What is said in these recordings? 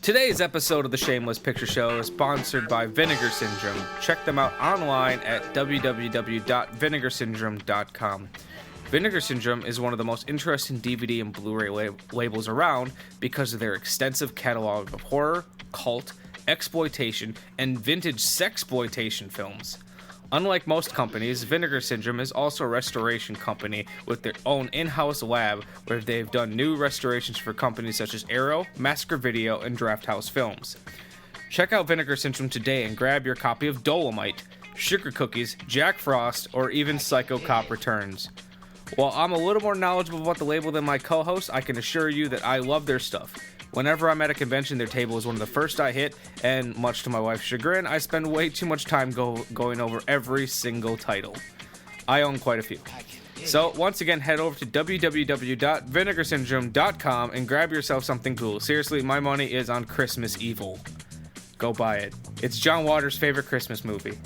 Today's episode of the Shameless Picture Show is sponsored by Vinegar Syndrome. Check them out online at www.vinegarsyndrome.com. Vinegar Syndrome is one of the most interesting DVD and Blu-ray labels around because of their extensive catalog of horror, cult, exploitation, and vintage sexploitation films. Unlike most companies, Vinegar Syndrome is also a restoration company with their own in-house lab where they've done new restorations for companies such as Arrow, Massacre Video, and Draft House Films. Check out Vinegar Syndrome today and grab your copy of Dolomite, Sugar Cookies, Jack Frost, or even Psycho Cop Returns. While I'm a little more knowledgeable about the label than my co-host, I can assure you that I love their stuff. Whenever I'm at a convention, their table is one of the first I hit, and much to my wife's chagrin, I spend way too much time going over every single title. I own quite a few. So, once again, head over to www.vinegarsyndrome.com and grab yourself something cool. Seriously, my money is on Christmas Evil. Go buy it. It's John Waters' favorite Christmas movie.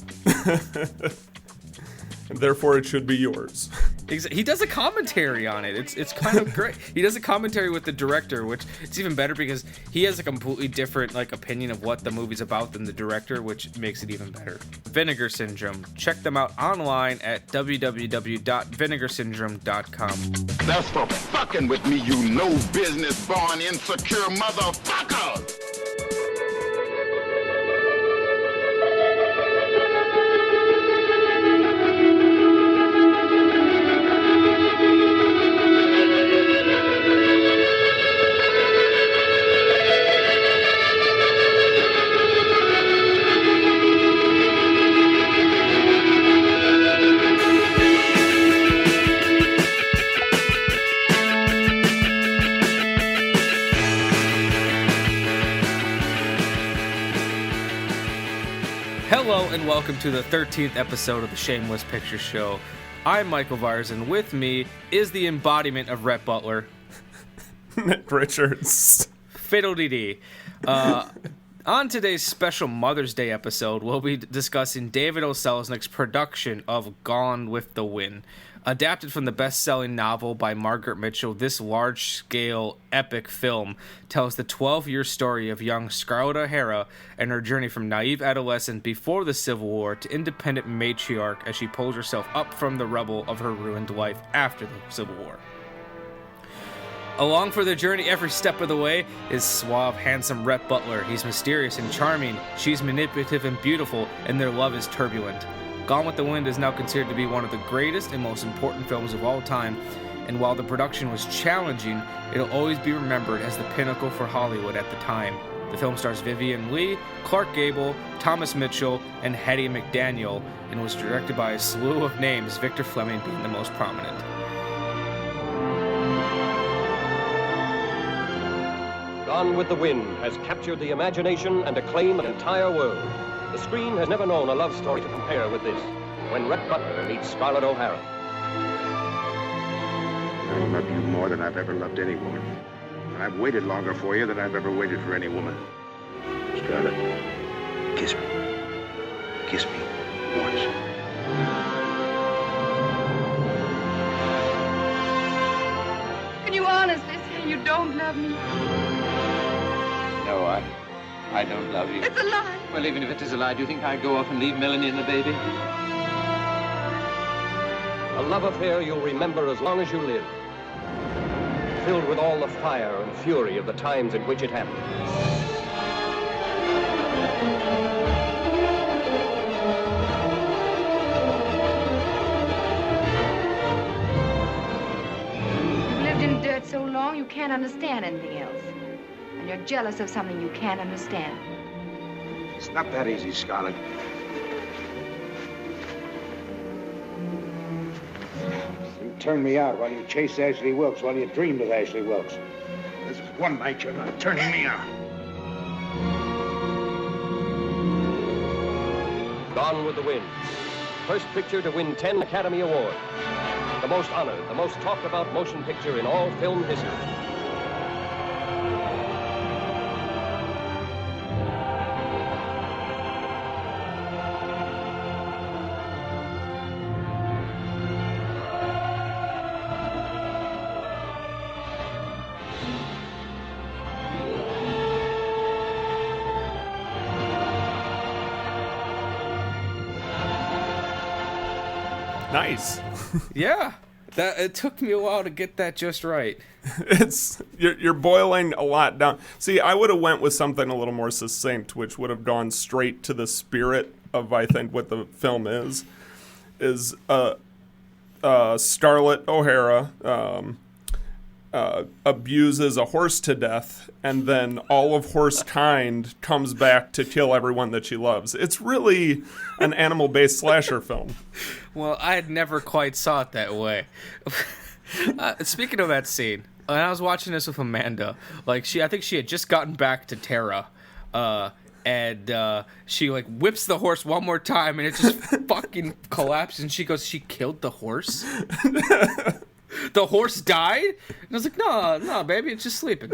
And therefore, it should be yours. He does a commentary on it. It's kind of great. He does a commentary with the director, which it's even better because he has a completely different opinion of what the movie's about than the director, which makes it even better. Vinegar Syndrome. Check them out online at www.vinegarsyndrome.com. That's for fucking with me, you no business born insecure motherfucker! Hello and welcome to the 13th episode of the Shameless Picture Show. I'm Michael Viers, and with me is the embodiment of Rhett Butler, Nick Richards. Fiddle-dee-dee. On today's special Mother's Day episode, we'll be discussing David O. Selznick's production of Gone with the Wind. Adapted from the best-selling novel by Margaret Mitchell, this large-scale epic film tells the 12-year story of young Scarlett O'Hara and her journey from naive adolescent before the Civil War to independent matriarch as she pulls herself up from the rubble of her ruined life after the Civil War. Along for their journey every step of the way is suave, handsome Rhett Butler. He's mysterious and charming, she's manipulative and beautiful, and their love is turbulent. Gone with the Wind is now considered to be one of the greatest and most important films of all time, and while the production was challenging, it'll always be remembered as the pinnacle for Hollywood at the time. The film stars Vivien Leigh, Clark Gable, Thomas Mitchell, and Hattie McDaniel, and was directed by a slew of names, Victor Fleming being the most prominent. Gone with the Wind has captured the imagination and acclaimed an entire world. The screen has never known a love story to compare with this. When Rhett Butler meets Scarlett O'Hara. I love you more than I've ever loved any woman. And I've waited longer for you than I've ever waited for any woman. Scarlett, kiss me. Kiss me once. Can you honestly say you don't love me? No, I don't love you. It's a lie. Well, even if it is a lie, do you think I'd go off and leave Melanie and the baby? A love affair you'll remember as long as you live. Filled with all the fire and fury of the times in which it happened. You've lived in dirt so long you can't understand anything else. And you're jealous of something you can't understand. It's not that easy, Scarlett. You turned me out while you chased Ashley Wilkes, while you dreamed of Ashley Wilkes. This is one night you're not turning me out. Gone with the Wind. First picture to win 10 Academy Awards. The most honored, the most talked about motion picture in all film history. Nice. Yeah. It took me a while to get that just right. You're boiling a lot down. See, I would have went with something a little more succinct, which would have gone straight to the spirit of, I think, what the film is Scarlett O'Hara abuses a horse to death, and then all of horse kind comes back to kill everyone that she loves. It's really an animal-based slasher film. Well, I had never quite saw it that way. Speaking of that scene, when I was watching this with Amanda, I think she had just gotten back to Tara, and she whips the horse one more time, and it just fucking collapses. And she goes, "She killed the horse? The horse died?" And I was like, "No, baby, it's just sleeping."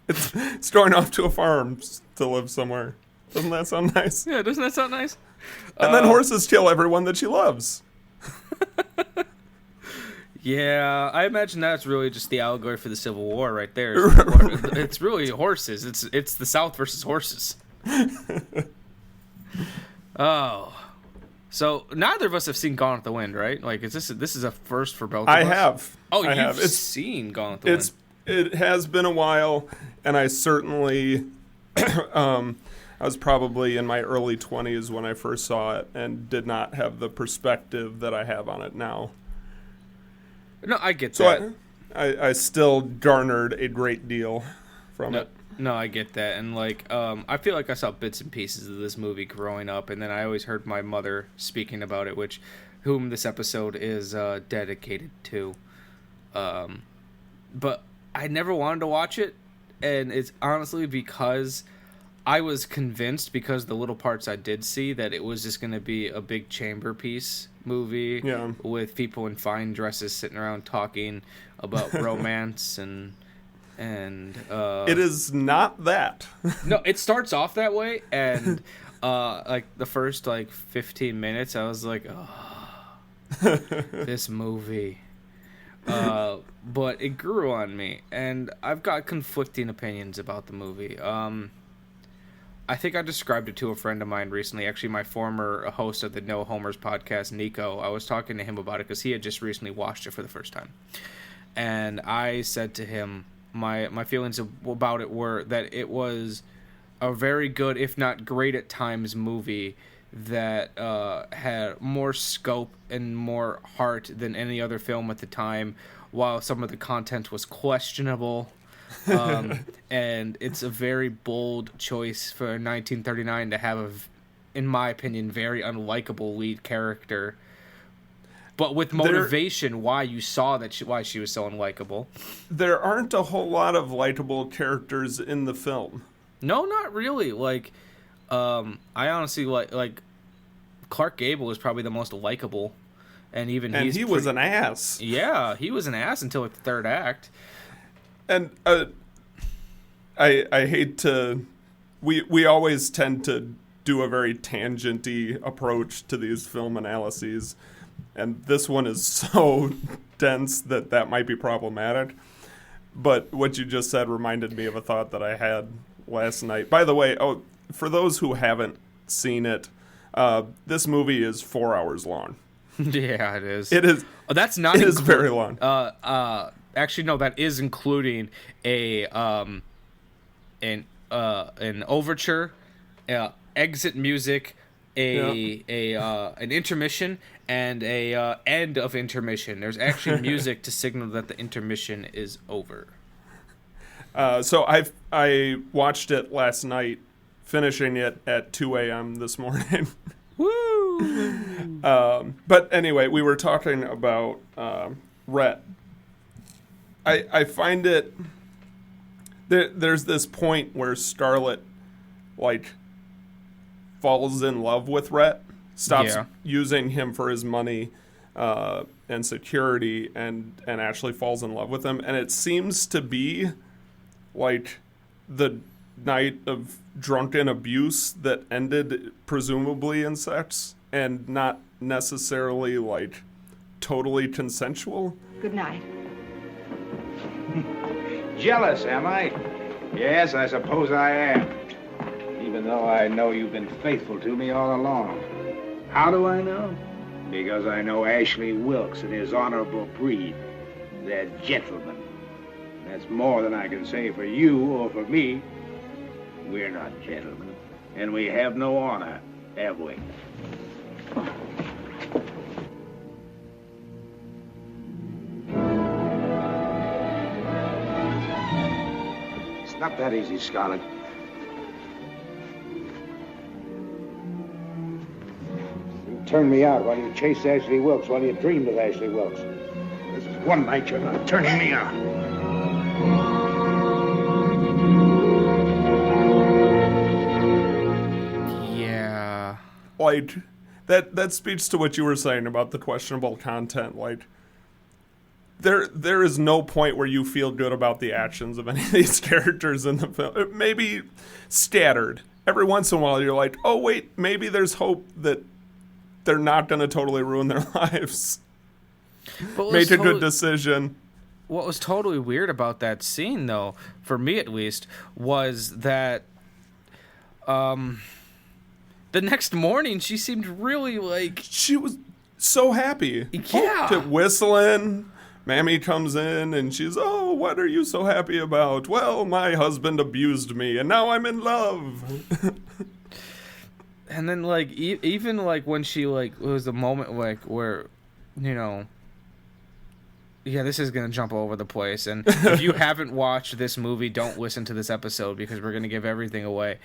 It's going off to a farm to live somewhere. Doesn't that sound nice? Yeah, doesn't that sound nice? And then horses kill everyone that she loves. Yeah, I imagine that's really just the allegory for the Civil War right there. It's really horses. It's the South versus horses. Oh. So neither of us have seen Gone with the Wind, right? This is a first for both of us? I have. Oh, I you've have. seen Gone with the Wind. It has been a while, and I certainly I was probably in my early 20s when I first saw it and did not have the perspective that I have on it now. No, I get that. So I still garnered a great deal from it. No, I get that. And I feel like I saw bits and pieces of this movie growing up, and then I always heard my mother speaking about it, whom this episode is dedicated to. But I never wanted to watch it, and it's honestly because I was convinced, because the little parts I did see, that it was just going to be a big chamber piece movie with people in fine dresses sitting around talking about romance and it is not that. No, it starts off that way, and the first 15 minutes I was like, oh, this movie. But it grew on me, and I've got conflicting opinions about the movie. I think I described it to a friend of mine recently, actually my former host of the No Homers podcast, Nico. I was talking to him about it because he had just recently watched it for the first time. And I said to him, my feelings about it were that it was a very good, if not great at times, movie that had more scope and more heart than any other film at the time, while some of the content was questionable. And it's a very bold choice for 1939 to have in my opinion, very unlikable lead character, but with motivation why you saw why she was so unlikable. There aren't a whole lot of likable characters in the film. No, not really. I honestly like Clark Gable is probably the most likable, and he was an ass. Yeah, he was an ass until the third act. And I hate to. We always tend to do a very tangent-y approach to these film analyses, and this one is so dense that might be problematic. But what you just said reminded me of a thought that I had last night. By the way, for those who haven't seen it, this movie is 4 hours long. Yeah, it is. It is. That's not. It is very long. Actually, no, that is including an overture, exit music, an intermission, and a end of intermission. There's actually music to signal that the intermission is over. So I watched it last night, finishing it at 2 a.m. this morning. Woo! But anyway, we were talking about Rhett. I find it... There's this point where Scarlett, falls in love with Rhett, stops using him for his money and security, and actually falls in love with him. And it seems to be the night of drunken abuse that ended presumably in sex, and not necessarily totally consensual. Good night. Jealous, am I? Yes, I suppose I am. Even though I know you've been faithful to me all along. How do I know? Because I know Ashley Wilkes and his honorable breed. They're gentlemen. That's more than I can say for you or for me. We're not gentlemen, and we have no honor, have we? It's not that easy, Scarlett. You turned me out while you chased Ashley Wilkes, while you dreamed of Ashley Wilkes. This is one night you're not turning me out. Yeah. Like, that speaks to what you were saying about the questionable content. Like, there is no point where you feel good about the actions of any of these characters in the film. It may be scattered. Every once in a while, you're like, oh, wait, maybe there's hope that they're not going to totally ruin their lives. Make a good decision. What was totally weird about that scene, though, for me at least, was that the next morning she seemed really like... She was so happy. Yeah. Oh, whistling. Mammy comes in and she's, oh, what are you so happy about? Well, my husband abused me and now I'm in love. And then, like, even, like, when she, like, it was the moment, like, where, you know... Yeah, this is going to jump all over the place. And if you haven't watched this movie, don't listen to this episode because we're going to give everything away.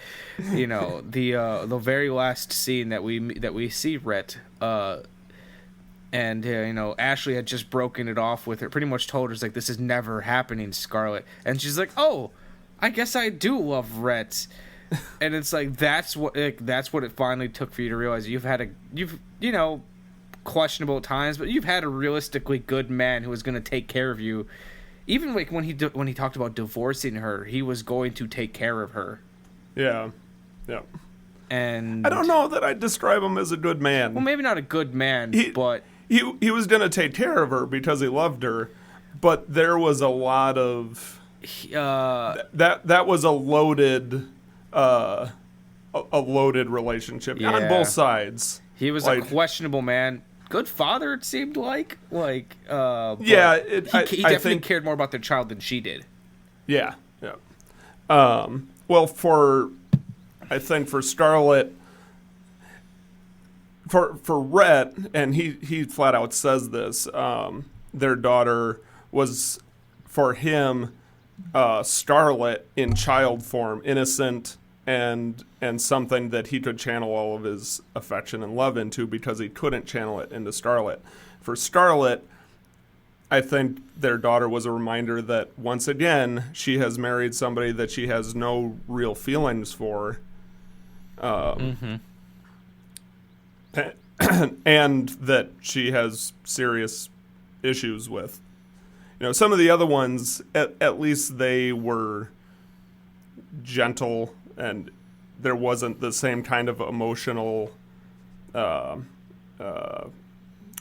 You know, the very last scene that we see Rhett, and, you know, Ashley had just broken it off with her, pretty much told her, like, this is never happening, Scarlett. And she's like, oh, I guess I do love Rhett. And it's like, that's what it finally took for you to realize you've, you know, questionable times, but you've had a realistically good man who was going to take care of you. Even like when he talked about divorcing her, he was going to take care of her. Yeah. And I don't know that I'd describe him as a good man. Well, maybe not a good man, but he was going to take care of her because he loved her. But there was a lot of that was a loaded relationship on both sides. He was like, a questionable man. Good father, it seemed like. He definitely cared more about their child than she did. Yeah. Well, I think for Scarlett, for Rhett, and he flat out says this, their daughter was, for him, Scarlett in child form, innocent, and something that he could channel all of his affection and love into because he couldn't channel it into Scarlett. For Scarlett, I think their daughter was a reminder that, once again, she has married somebody that she has no real feelings for. And that she has serious issues with. You know, some of the other ones, at least they were gentle, and there wasn't the same kind of emotional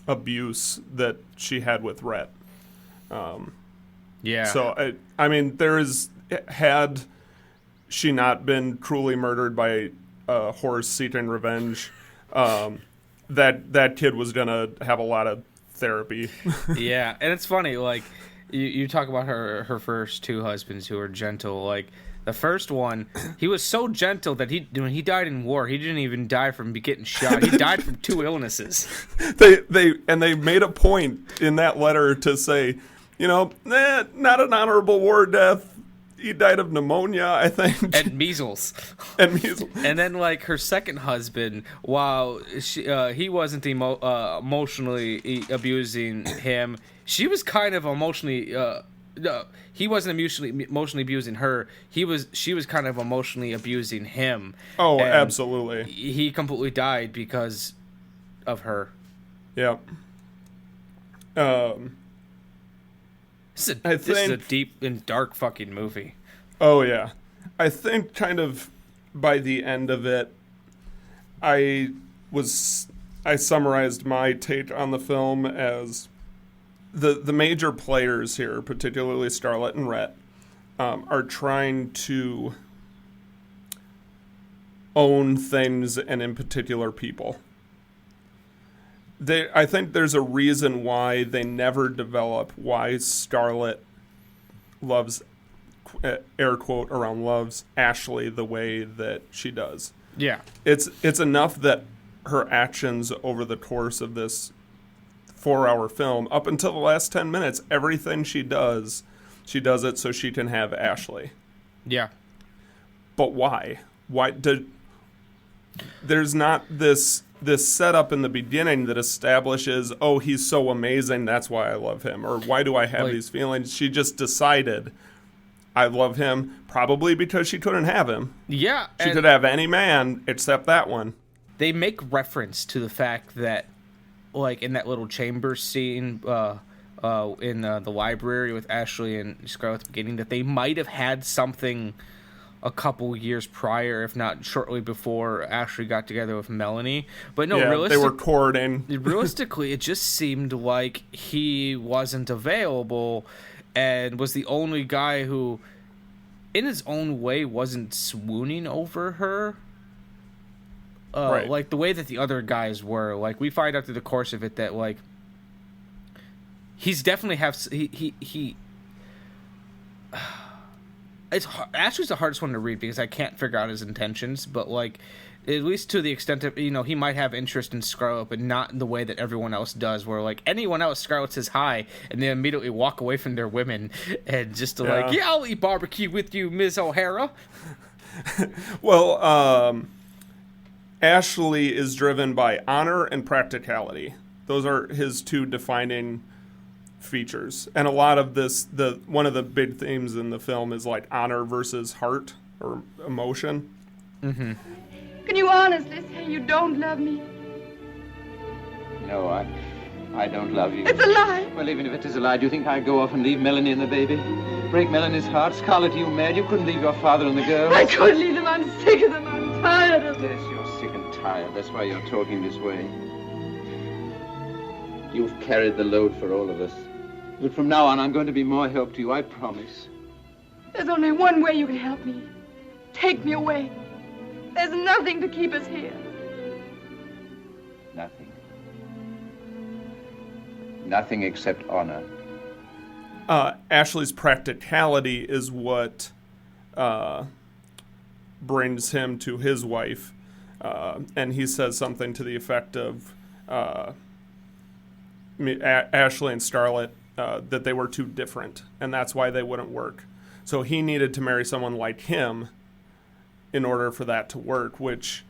abuse that she had with Rhett. So, I mean, had she not been cruelly murdered by a horse seeking revenge, that kid was going to have a lot of therapy. Yeah, and it's funny, like, you talk about her first two husbands who were gentle, like, the first one, he was so gentle that when he died in war, he didn't even die from getting shot. He died from 2 illnesses. They made a point in that letter to say, you know, not an honorable war death. He died of pneumonia, I think. And measles. And then, like, her second husband, while he wasn't emotionally abusing him, she was kind of emotionally... he wasn't emotionally abusing her. She was kind of emotionally abusing him. Oh, absolutely. He completely died because of her. Yeah. This is a deep and dark fucking movie. Oh, yeah. I think kind of by the end of it, I summarized my take on the film as the major players here, particularly Scarlett and Rhett, are trying to own things and in particular people. I think there's a reason why they never develop why Scarlett loves, air quote around loves, Ashley the way that she does. Yeah. It's enough that her actions over the course of this 4-hour film, up until the last 10 minutes, everything she does it so she can have Ashley. Yeah. But why? There's not this setup in the beginning that establishes, oh, he's so amazing, that's why I love him, or why do I have these feelings? She just decided, I love him, probably because she couldn't have him. Yeah. She could have any man except that one. They make reference to the fact that, like, in that little chamber scene in the library with Ashley and Scarlett at the beginning, that they might have had something a couple years prior, if not shortly before Ashley got together with Melanie. But no, they were courting. Realistically, it just seemed like he wasn't available and was the only guy who, in his own way, wasn't swooning over her. Right. Like the way that the other guys were. Like, we find out through the course of it that, like, he's definitely it's actually the hardest one to read because I can't figure out his intentions, but, like, at least to the extent of, you know, he might have interest in Scarlett, but not in the way that everyone else does, where, like, anyone else, Scarlett says hi, and they immediately walk away from their women, and just to, like, yeah, I'll eat barbecue with you, Ms. O'Hara. Well, Ashley is driven by honor and practicality. Those are his two defining features. And a lot of this, one of the big themes in the film is, like, honor versus heart or emotion. Mm-hmm. Can you honestly say you don't love me? No, I don't love you. It's a lie. Well, even if it is a lie, do you think I'd go off and leave Melanie and the baby? Break Melanie's heart? Scarlett, you mad? You couldn't leave your father and the girls. I couldn't leave them. I'm sick of them. I'm tired of them. Yes, you're sick and tired. That's why you're talking this way. You've carried the load for all of us. But from now on, I'm going to be more help to you, I promise. There's only one way you can help me. Take me away. There's nothing to keep us here. Nothing. Nothing except honor. Ashley's practicality is what brings him to his wife. And he says something to the effect of Ashley and Scarlett, that they were too different, and that's why they wouldn't work. So he needed to marry someone like him in order for that to work, which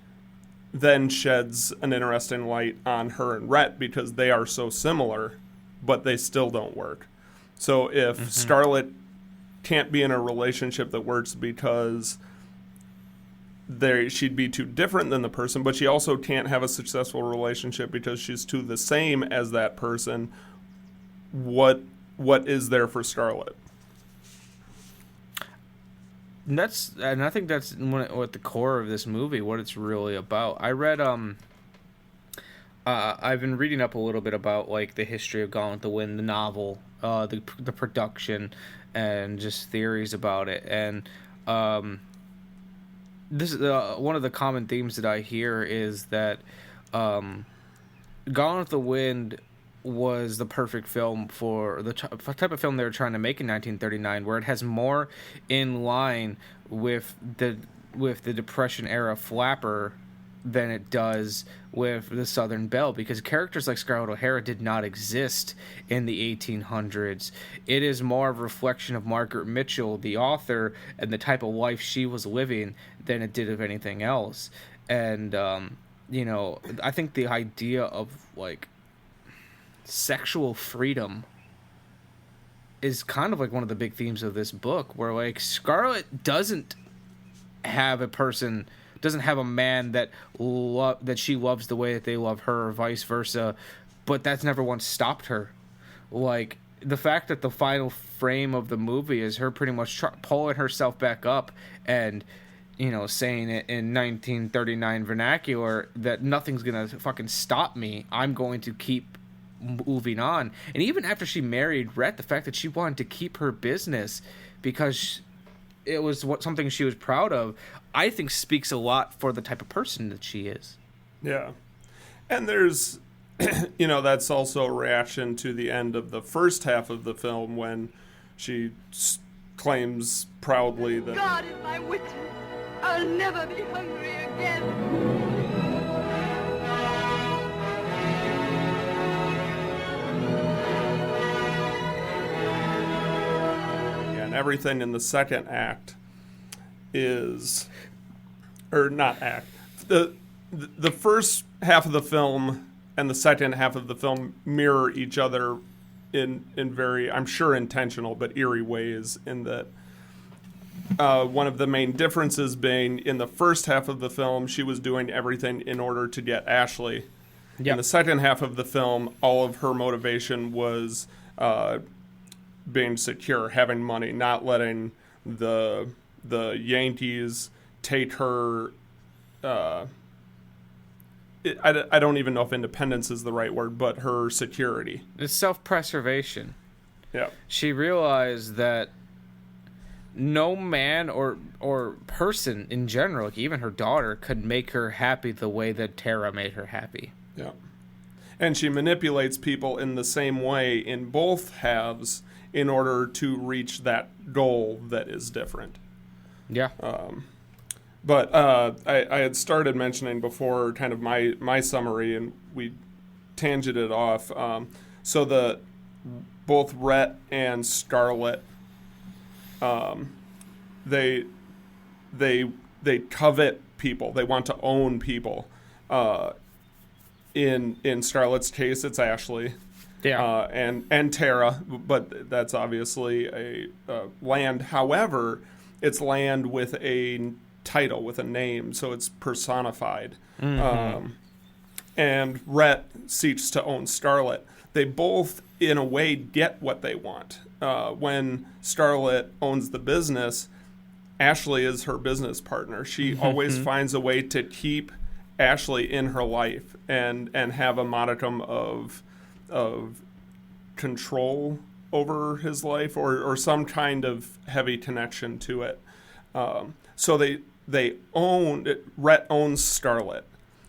then sheds an interesting light on her and Rhett because they are so similar, but they still don't work. So if Scarlett can't be in a relationship that works because she'd be too different than the person, but she also can't have a successful relationship because she's too the same as that person, what is there for Scarlett? And I think that's what the core of this movie, what it's really about. I read I've been reading up a little bit about, like, the history of Gone with the Wind, the novel, the production, and just theories about it. And this is one of the common themes that I hear is that Gone with the Wind was the perfect film for the type of film they were trying to make in 1939, where it has more in line with the Depression era flapper than it does with the Southern Belle, because characters like Scarlett O'Hara did not exist in the 1800s. It is more of a reflection of Margaret Mitchell, the author, and the type of life she was living than it did of anything else. And you know, I think the idea of, like, sexual freedom is kind of like one of the big themes of this book, where, like, Scarlett doesn't have a man that she loves the way that they love her, or vice versa, but that's never once stopped her. Like, the fact that the final frame of the movie is her pretty much pulling herself back up and, you know, saying it in 1939 vernacular that nothing's gonna fucking stop me. I'm going to keep moving on. And even after she married Rhett, the fact that she wanted to keep her business because it was something she was proud of, I think speaks a lot for the type of person that she is. Yeah. And there's that's also a reaction to the end of the first half of the film when she claims proudly that God is my witness. I'll never be hungry again. and everything in the second act is, or not act, the first half of the film and the second half of the film mirror each other in very, I'm sure intentional, but eerie ways, in that one of the main differences being in the first half of the film, she was doing everything in order to get Ashley. Yep. In the second half of the film, all of her motivation was being secure, having money, not letting the Yankees take her. I don't even know if independence is the right word, but her security. It's self-preservation. Yeah. She realized that no man or person in general, like even her daughter, could make her happy the way that Tara made her happy. Yeah. And she manipulates people in the same way in both halves in order to reach that goal that is different. Yeah. But I had started mentioning before kind of my summary, and we tangented off. So both Rhett and Scarlett, they covet people. They want to own people. In Scarlett's case, it's Ashley. Yeah. And Tara, but that's obviously a land. However, it's land with a title, with a name, so it's personified. Mm-hmm. And Rhett seeks to own Scarlett. They both, in a way, get what they want. When Scarlett owns the business, Ashley is her business partner. She always finds a way to keep Ashley in her life and have a modicum of control over his life or some kind of heavy connection to it. So they own it. Rhett owns Scarlett.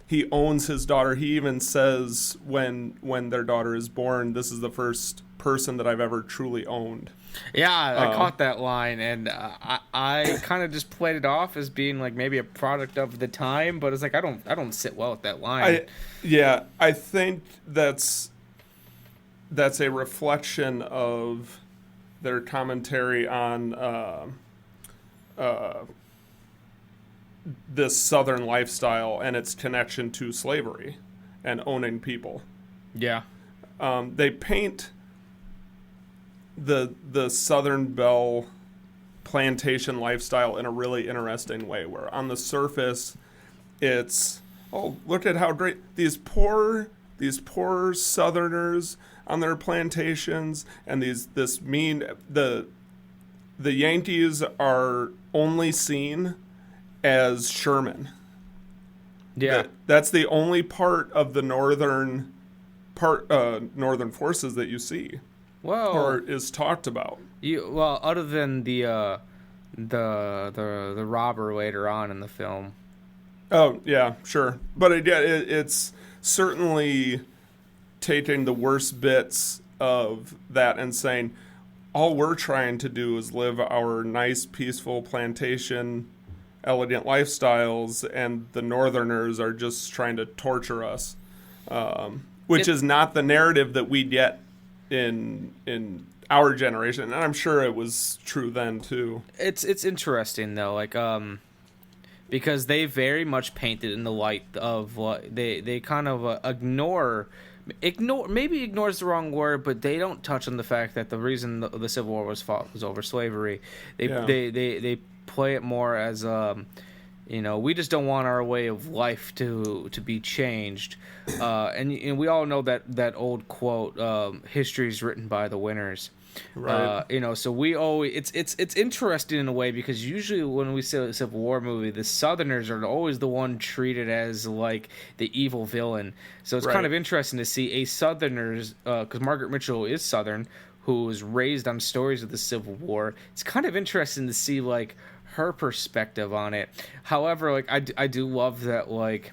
He owns his daughter. He even says when their daughter is born, this is the first person that I've ever truly owned. Yeah, I caught that line, and I kind of just played it off as being like maybe a product of the time, but it's like I don't sit well with that line. I think that's a reflection of their commentary on this Southern lifestyle and its connection to slavery and owning people. Yeah. They paint the Southern Belle plantation lifestyle in a really interesting way, where on the surface it's, oh, look at how great these poor Southerners on their plantations, and the Yankees are only seen as Sherman. Yeah. That's the only part of the northern forces that you see. Well, or is talked about. Other than the robber later on in the film. Oh yeah, sure. But it's certainly taking the worst bits of that and saying, all we're trying to do is live our nice, peaceful plantation, elegant lifestyles, and the Northerners are just trying to torture us, which is not the narrative that we get in our generation, and I'm sure it was true then too. It's interesting though, like because they very much paint it in the light of what they kind of ignore, maybe ignore is the wrong word, but they don't touch on the fact that the reason the Civil War was fought was over slavery. They play it more as we just don't want our way of life to be changed, and we all know that old quote, history is written by the winners. Right. So we always it's interesting in a way, because usually when we see a Civil War movie, the Southerners are always the one treated as like the evil villain. So it's kind of interesting to see a Southerners, because Margaret Mitchell is Southern, who was raised on stories of the Civil War. It's kind of interesting to see like her perspective on it. However, like I do love that, like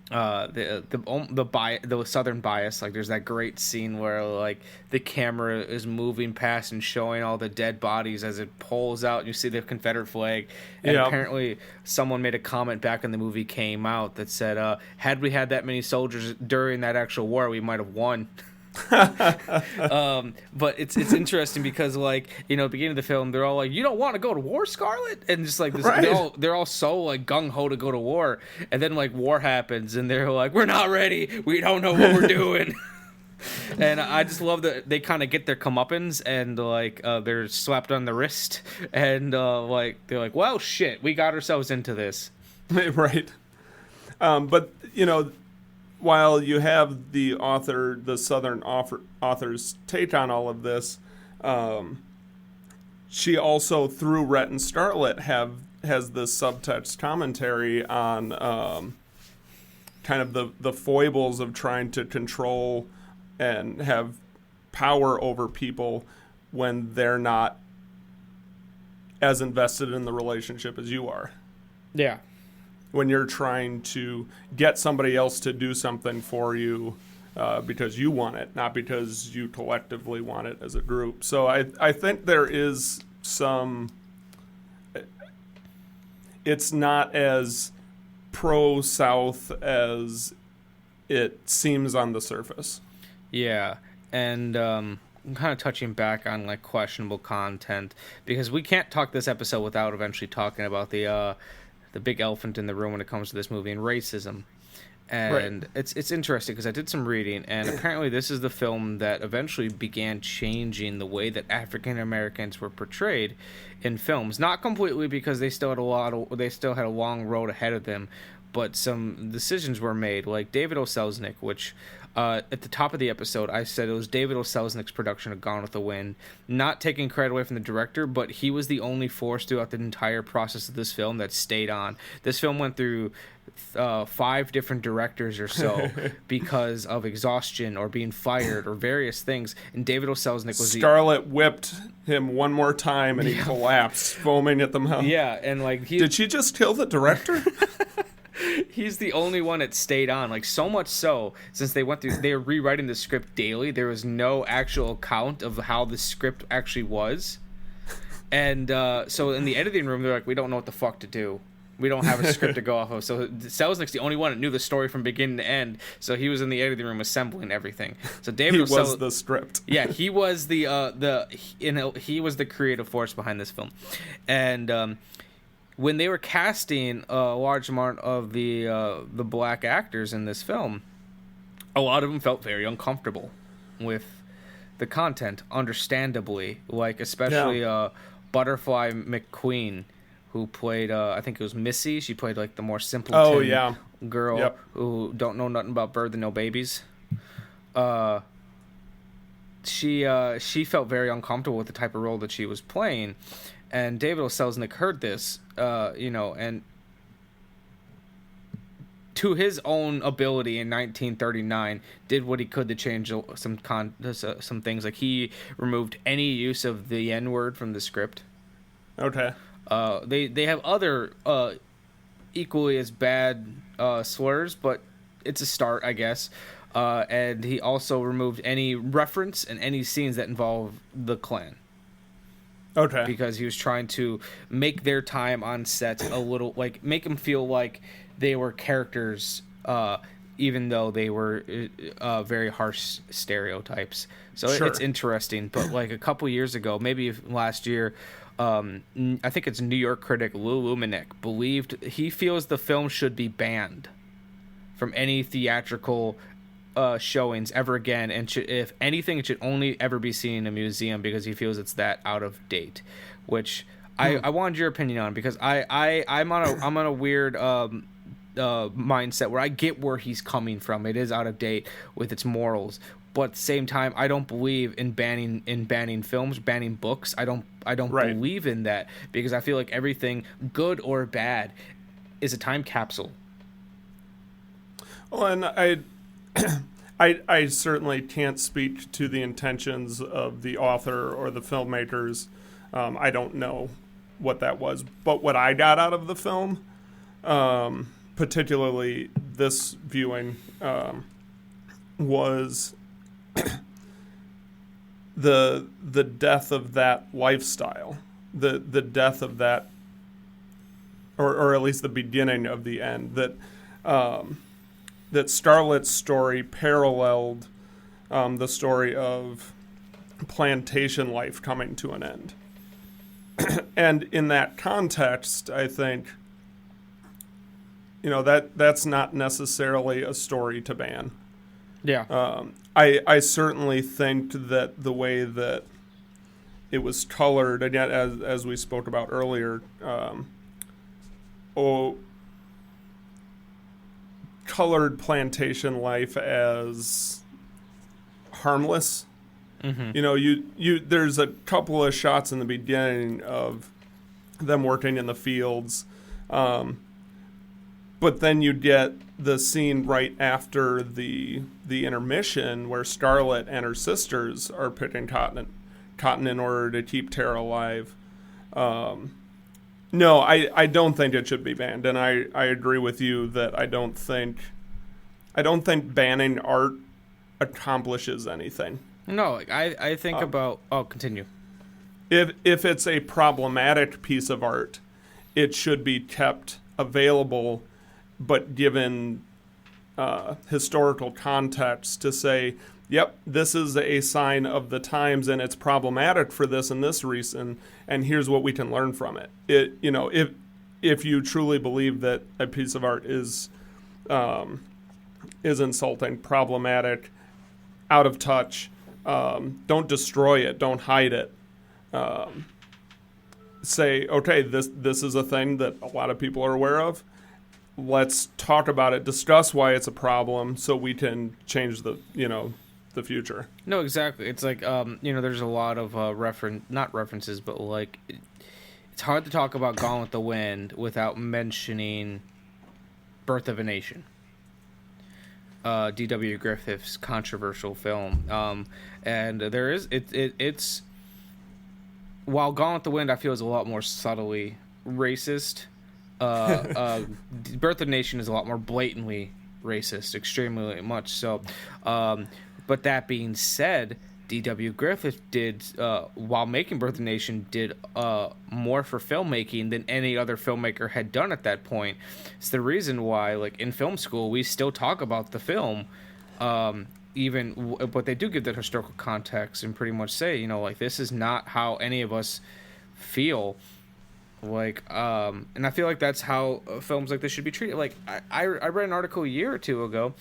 the southern bias. Like there's that great scene where like the camera is moving past and showing all the dead bodies as it pulls out, and you see the Confederate flag. And apparently someone made a comment back when the movie came out that said, had we had that many soldiers during that actual war, we might have won. But it's interesting because, like, you know, at the beginning of the film, they're all like, "You don't want to go to war, Scarlet?" And just like this, they're all so like gung ho to go to war, and then like war happens, and they're like, "We're not ready. We don't know what we're doing." And I just love that they kind of get their comeuppance, and like they're slapped on the wrist, and like they're like, "Well, shit, we got ourselves into this." Right. But you know, while you have the Southern author's take on all of this, she also, through Rhett and Starlet, has this subtext commentary on kind of the foibles of trying to control and have power over people when they're not as invested in the relationship as you are. Yeah. When you're trying to get somebody else to do something for you because you want it, not because you collectively want it as a group. So I think there is some... It's not as pro-South as it seems on the surface. Yeah, and I'm kind of touching back on like questionable content, because we can't talk this episode without eventually talking about the big elephant in the room when it comes to this movie and racism. And it's interesting because I did some reading, and apparently this is the film that eventually began changing the way that African Americans were portrayed in films. Not completely, because they still had a long road ahead of them, but some decisions were made, like David O. Selznick, which at the top of the episode I said it was David O. Selznick's production of Gone with the Wind. Not taking credit away from the director, but he was the only force throughout the entire process of this film that stayed on. This film went through 5 different directors or so because of exhaustion or being fired or various things, and David O. Selznick was Scarlett whipped him one more time and he collapsed, foaming at the mouth. Yeah, and like did she just kill the director? He's the only one that stayed on, like so much so since they were rewriting the script daily. There was no actual account of how the script actually was, and so in the editing room they're like, we don't know what the fuck to do. We don't have a script to go off of. So Selznick's the only one that knew the story from beginning to end. So he was in the editing room assembling everything. So David was the script. Yeah, he was he was the creative force behind this film, and when they were casting a large amount of the black actors in this film, a lot of them felt very uncomfortable with the content, understandably. Like especially Butterfly McQueen, who played I think it was Missy. She played like the more simpleton girl who don't know nothing about birth and no babies. She felt very uncomfortable with the type of role that she was playing. And David O. Selznick heard this, and to his own ability in 1939, did what he could to change some things. Like he removed any use of the N-word from the script. Okay. They have other equally as bad slurs, but it's a start, I guess. And he also removed any reference and any scenes that involve the Klan. Okay. Because he was trying to make their time on set a little, like, make them feel like they were characters, even though they were very harsh stereotypes. So it's interesting. But, like, a couple years ago, maybe last year, I think it's New York critic Lou Lumenick he feels the film should be banned from any theatrical showings ever again, and if anything, it should only ever be seen in a museum because he feels it's that out of date. Which I wanted your opinion on, because I'm on a weird mindset where I get where he's coming from. It is out of date with its morals, but at the same time, I don't believe in banning films, banning books. I don't believe in that, because I feel like everything, good or bad, is a time capsule. Well, and I certainly can't speak to the intentions of the author or the filmmakers. I don't know what that was. But what I got out of the film particularly this viewing, was the death of that lifestyle, the death of that, or at least the beginning of the end, that Starlet's story paralleled the story of plantation life coming to an end. And in that context, I think, that's not necessarily a story to ban. Yeah. I certainly think that the way that it was colored, again, as we spoke about earlier, colored plantation life as harmless. Mm-hmm. There's a couple of shots in the beginning of them working in the fields, but then you get the scene right after the intermission where Starlet and her sisters are picking cotton in order to keep Tara alive. No, I don't think it should be banned, and I agree with you that I don't think banning art accomplishes anything. No, I think about... Oh, continue. If it's a problematic piece of art, it should be kept available, but given historical context to say, yep, this is a sign of the times and it's problematic for this and this reason, and here's what we can learn from it. If you truly believe that a piece of art is insulting, problematic, out of touch, don't destroy it, don't hide it. Say, okay, this is a thing that a lot of people are aware of. Let's talk about it, discuss why it's a problem, so we can change the future. No, exactly. It's like, there's a lot of not references, but like, it's hard to talk about Gone with the Wind without mentioning Birth of a Nation. D.W. Griffith's controversial film. And there is, it's, while Gone with the Wind, I feel, is a lot more subtly racist, Birth of a Nation is a lot more blatantly racist, extremely much so. But that being said, D.W. Griffith did, while making Birth of a Nation, did more for filmmaking than any other filmmaker had done at that point. It's the reason why, like, in film school, we still talk about the film, but they do give that historical context and pretty much say, like, this is not how any of us feel. Like, and I feel like that's how films like this should be treated. Like, I read an article a year or two ago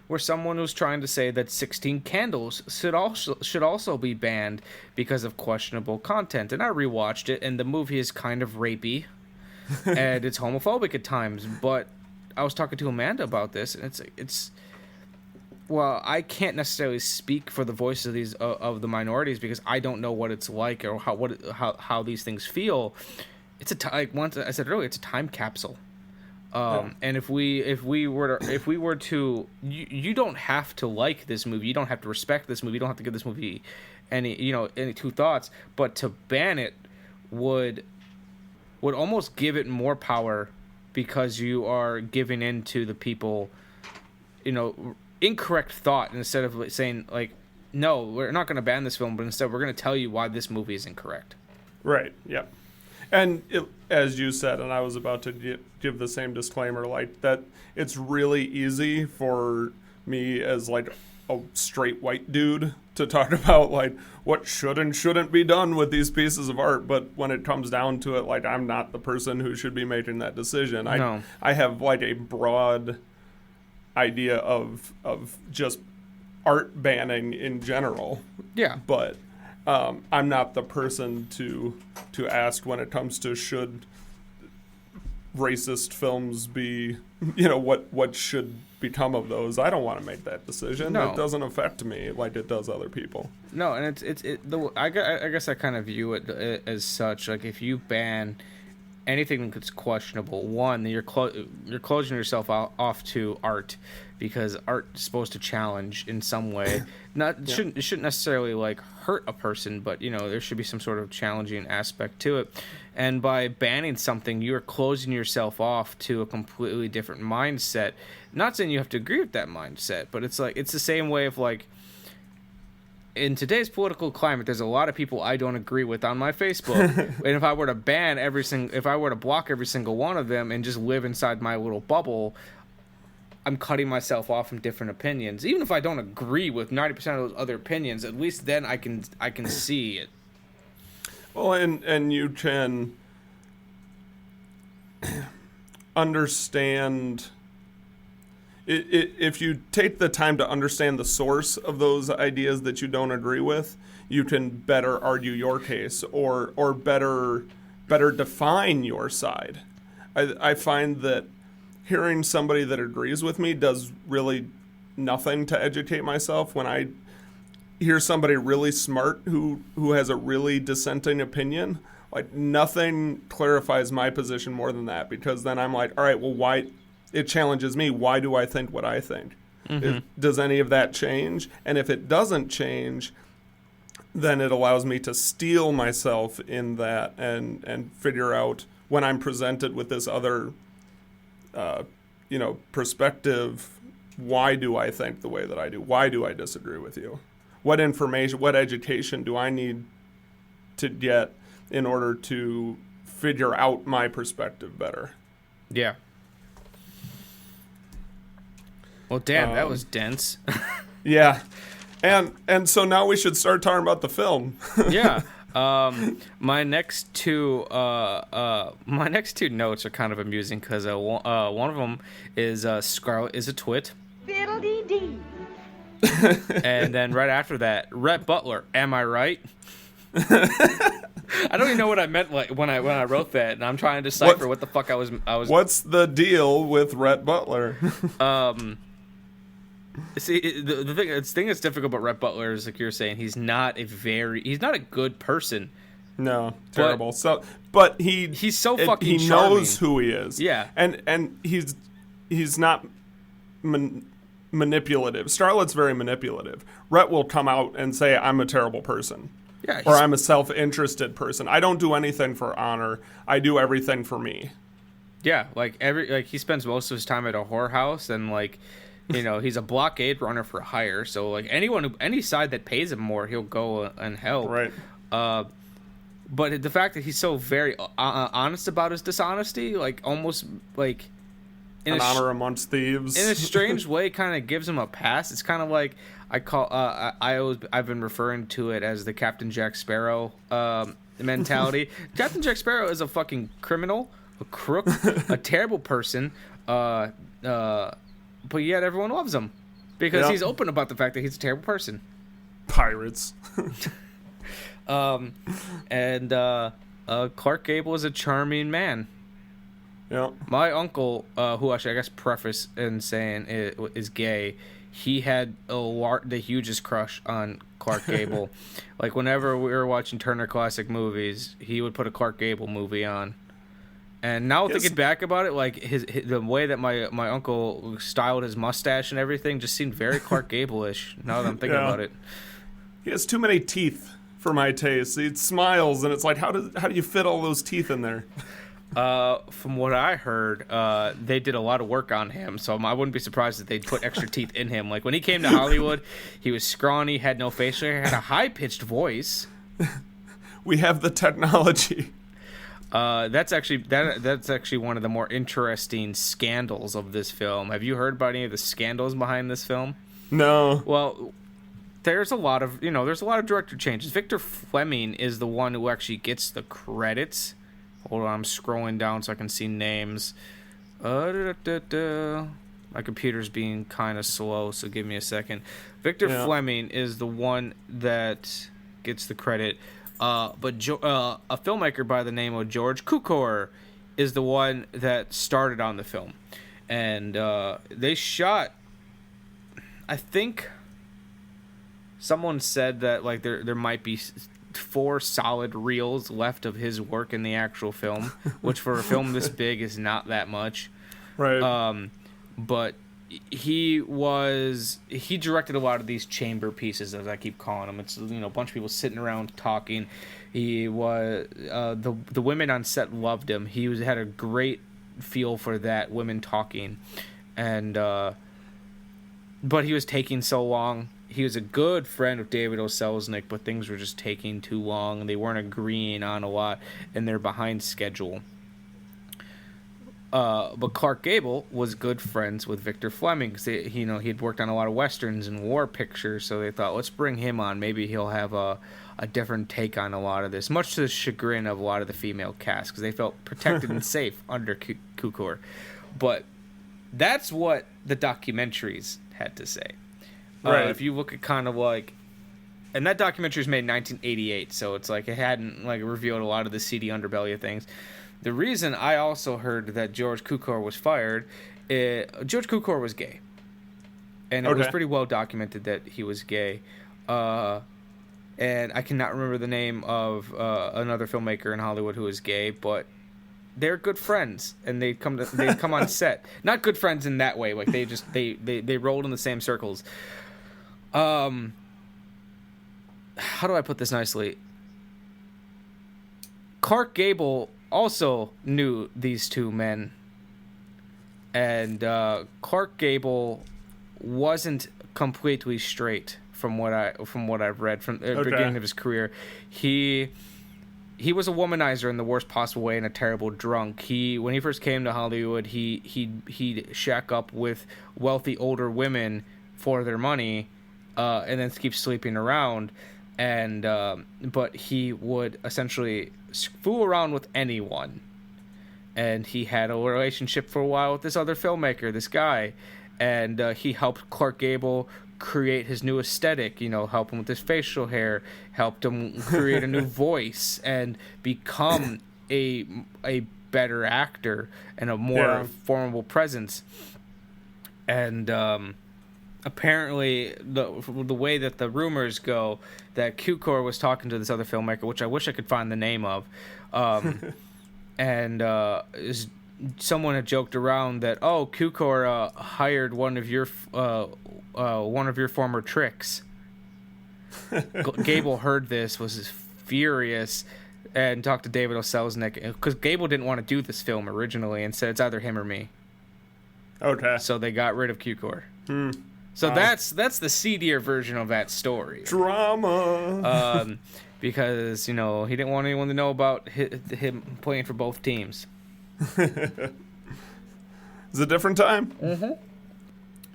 where someone was trying to say that 16 Candles should also be banned because of questionable content. And I rewatched it, and the movie is kind of rapey, and it's homophobic at times. But I was talking to Amanda about this, and it's well, I can't necessarily speak for the voices of these of the minorities because I don't know what it's like or how these things feel. It's like once I said earlier, it's a time capsule. And if we were to, you don't have to like this movie, you don't have to respect this movie, you don't have to give this movie any two thoughts, but to ban it would almost give it more power because you are giving in to the people, incorrect thought instead of saying like, no, we're not going to ban this film, but instead we're going to tell you why this movie is incorrect. Right. Yeah. And as you said, and I was about to give the same disclaimer, like that it's really easy for me as like a straight white dude to talk about like what should and shouldn't be done with these pieces of art. But when it comes down to it, like I'm not the person who should be making that decision. No. I have like a broad idea of just art banning in general. Yeah. But I'm not the person to ask when it comes to should racist films be, what should become of those. I don't want to make that decision. No. It doesn't affect me like it does other people. No, and I guess I kind of view it as such. Like if you ban anything that's questionable. One, you're closing yourself off to art, because art is supposed to challenge in some way. It shouldn't necessarily like hurt a person, but there should be some sort of challenging aspect to it. And by banning something, you're closing yourself off to a completely different mindset. Not saying you have to agree with that mindset, but it's the same way of like, in today's political climate, there's a lot of people I don't agree with on my Facebook. And if I were to block every single one of them and just live inside my little bubble, I'm cutting myself off from different opinions. Even if I don't agree with 90% of those other opinions, at least then I can see it. Well, and you can understand if you take the time to understand the source of those ideas that you don't agree with, you can better argue your case or better define your side. I find that hearing somebody that agrees with me does really nothing to educate myself. When I hear somebody really smart who has a really dissenting opinion, like nothing clarifies my position more than that, because then I'm like, all right, well, why? It challenges me. Why do I think what I think? Does any of that change? And if it doesn't change, then it allows me to steel myself in that and figure out, when I'm presented with this other perspective, why do I think the way that I do? Why do I disagree with you? What information, what education do I need to get in order to figure out my perspective better? Yeah. Well, damn, that was dense. Yeah. And so now we should start talking about the film. Yeah. My next two notes are kind of amusing, because one of them is Scarlett is a twit. Fiddle-dee-dee. And then right after that, Rhett Butler, am I right? I don't even know what I meant when I wrote that, and I'm trying to decipher what the fuck I was. What's the deal with Rhett Butler? See, the thing that's difficult about Rhett Butler is, like you're saying, he's not a good person. No, terrible. But he's so fucking he charming. knows who he is. Yeah, and he's not manipulative. Starlet's very manipulative. Rhett will come out and say, I'm a terrible person. Yeah, or I'm a self-interested person. I don't do anything for honor. I do everything for me. Yeah, he spends most of his time at a whorehouse, and he's a blockade runner for hire. So any side that pays him more, he'll go and help. Right. But the fact that he's so very honest about his dishonesty, almost an honor amongst thieves, in a strange way, kind of gives him a pass. It's kind of like I've been referring to it as the Captain Jack Sparrow mentality. Captain Jack Sparrow is a fucking criminal, a crook, a terrible person, but yet everyone loves him because he's open about the fact that he's a terrible person. Pirates. And Clark Gable is a charming man. Yeah. My uncle, who I guess preface in saying is gay, he had the hugest crush on Clark Gable. Whenever we were watching Turner Classic Movies, he would put a Clark Gable movie on. And now thinking back about it, the way that my uncle styled his mustache and everything just seemed very Clark Gable-ish. Now that I'm thinking about it, he has too many teeth for my taste. He smiles, and it's like, how do you fit all those teeth in there? From what I heard, they did a lot of work on him, so I wouldn't be surprised if they put extra teeth in him. When he came to Hollywood, he was scrawny, had no facial hair, had a high-pitched voice. We have the technology. That's actually one of the more interesting scandals of this film. Have you heard about any of the scandals behind this film? No. Well, there's a lot of director changes. Victor Fleming is the one who actually gets the credits. Hold on, I'm scrolling down so I can see names. My computer's being kind of slow, so give me a second. Victor Fleming is the one that gets the credit. But a filmmaker by the name of George Cukor is the one that started on the film. And they shot, I think someone said that there might be 4 solid reels left of his work in the actual film, which for a film this big is not that much. Right. But he directed a lot of these chamber pieces, as I keep calling them. It's, a bunch of people sitting around talking. He was the women on set loved him. Had a great feel for that, women talking, and but he was taking so long. He was a good friend of David O. Selznick, but things were just taking too long, and they weren't agreeing on a lot, and they're behind schedule. But Clark Gable was good friends with Victor Fleming because he had worked on a lot of westerns and war pictures, so they thought, let's bring him on. Maybe he'll have a different take on a lot of this, much to the chagrin of a lot of the female cast because they felt protected and safe under Cukor. But that's what the documentaries had to say. Right. If you look at kind of like, and that documentary was made in 1988, so it's like it hadn't like revealed a lot of the seedy underbelly of things. The reason I also heard that George Cukor was fired, George Cukor was gay. And it was pretty well documented that he was gay. And I cannot remember the name of another filmmaker in Hollywood who was gay, but they're good friends, and they'd come on set. Not good friends in that way, like they rolled in the same circles. How do I put this nicely? Clark Gable also knew these two men, and Clark Gable wasn't completely straight from what I've read from the beginning of his career. He was a womanizer in the worst possible way and a terrible drunk. When he first came to Hollywood, he'd shack up with wealthy older women for their money, and then keep sleeping around. And but he would essentially fool around with anyone, and he had a relationship for a while with this other filmmaker, this guy, and he helped Clark Gable create his new aesthetic, help him with his facial hair, helped him create a new voice and become a better actor and a more formidable presence. And apparently the way that the rumors go, that Cukor was talking to this other filmmaker, which I wish I could find the name of, and someone had joked around that, Cukor hired one of your former tricks. Gable heard this, was furious, and talked to David O. Selznick, because Gable didn't want to do this film originally and said it's either him or me. Okay. So they got rid of Cukor. So that's the seedier version of that story. Drama. Because, he didn't want anyone to know about him playing for both teams. It's a different time. Mm-hmm.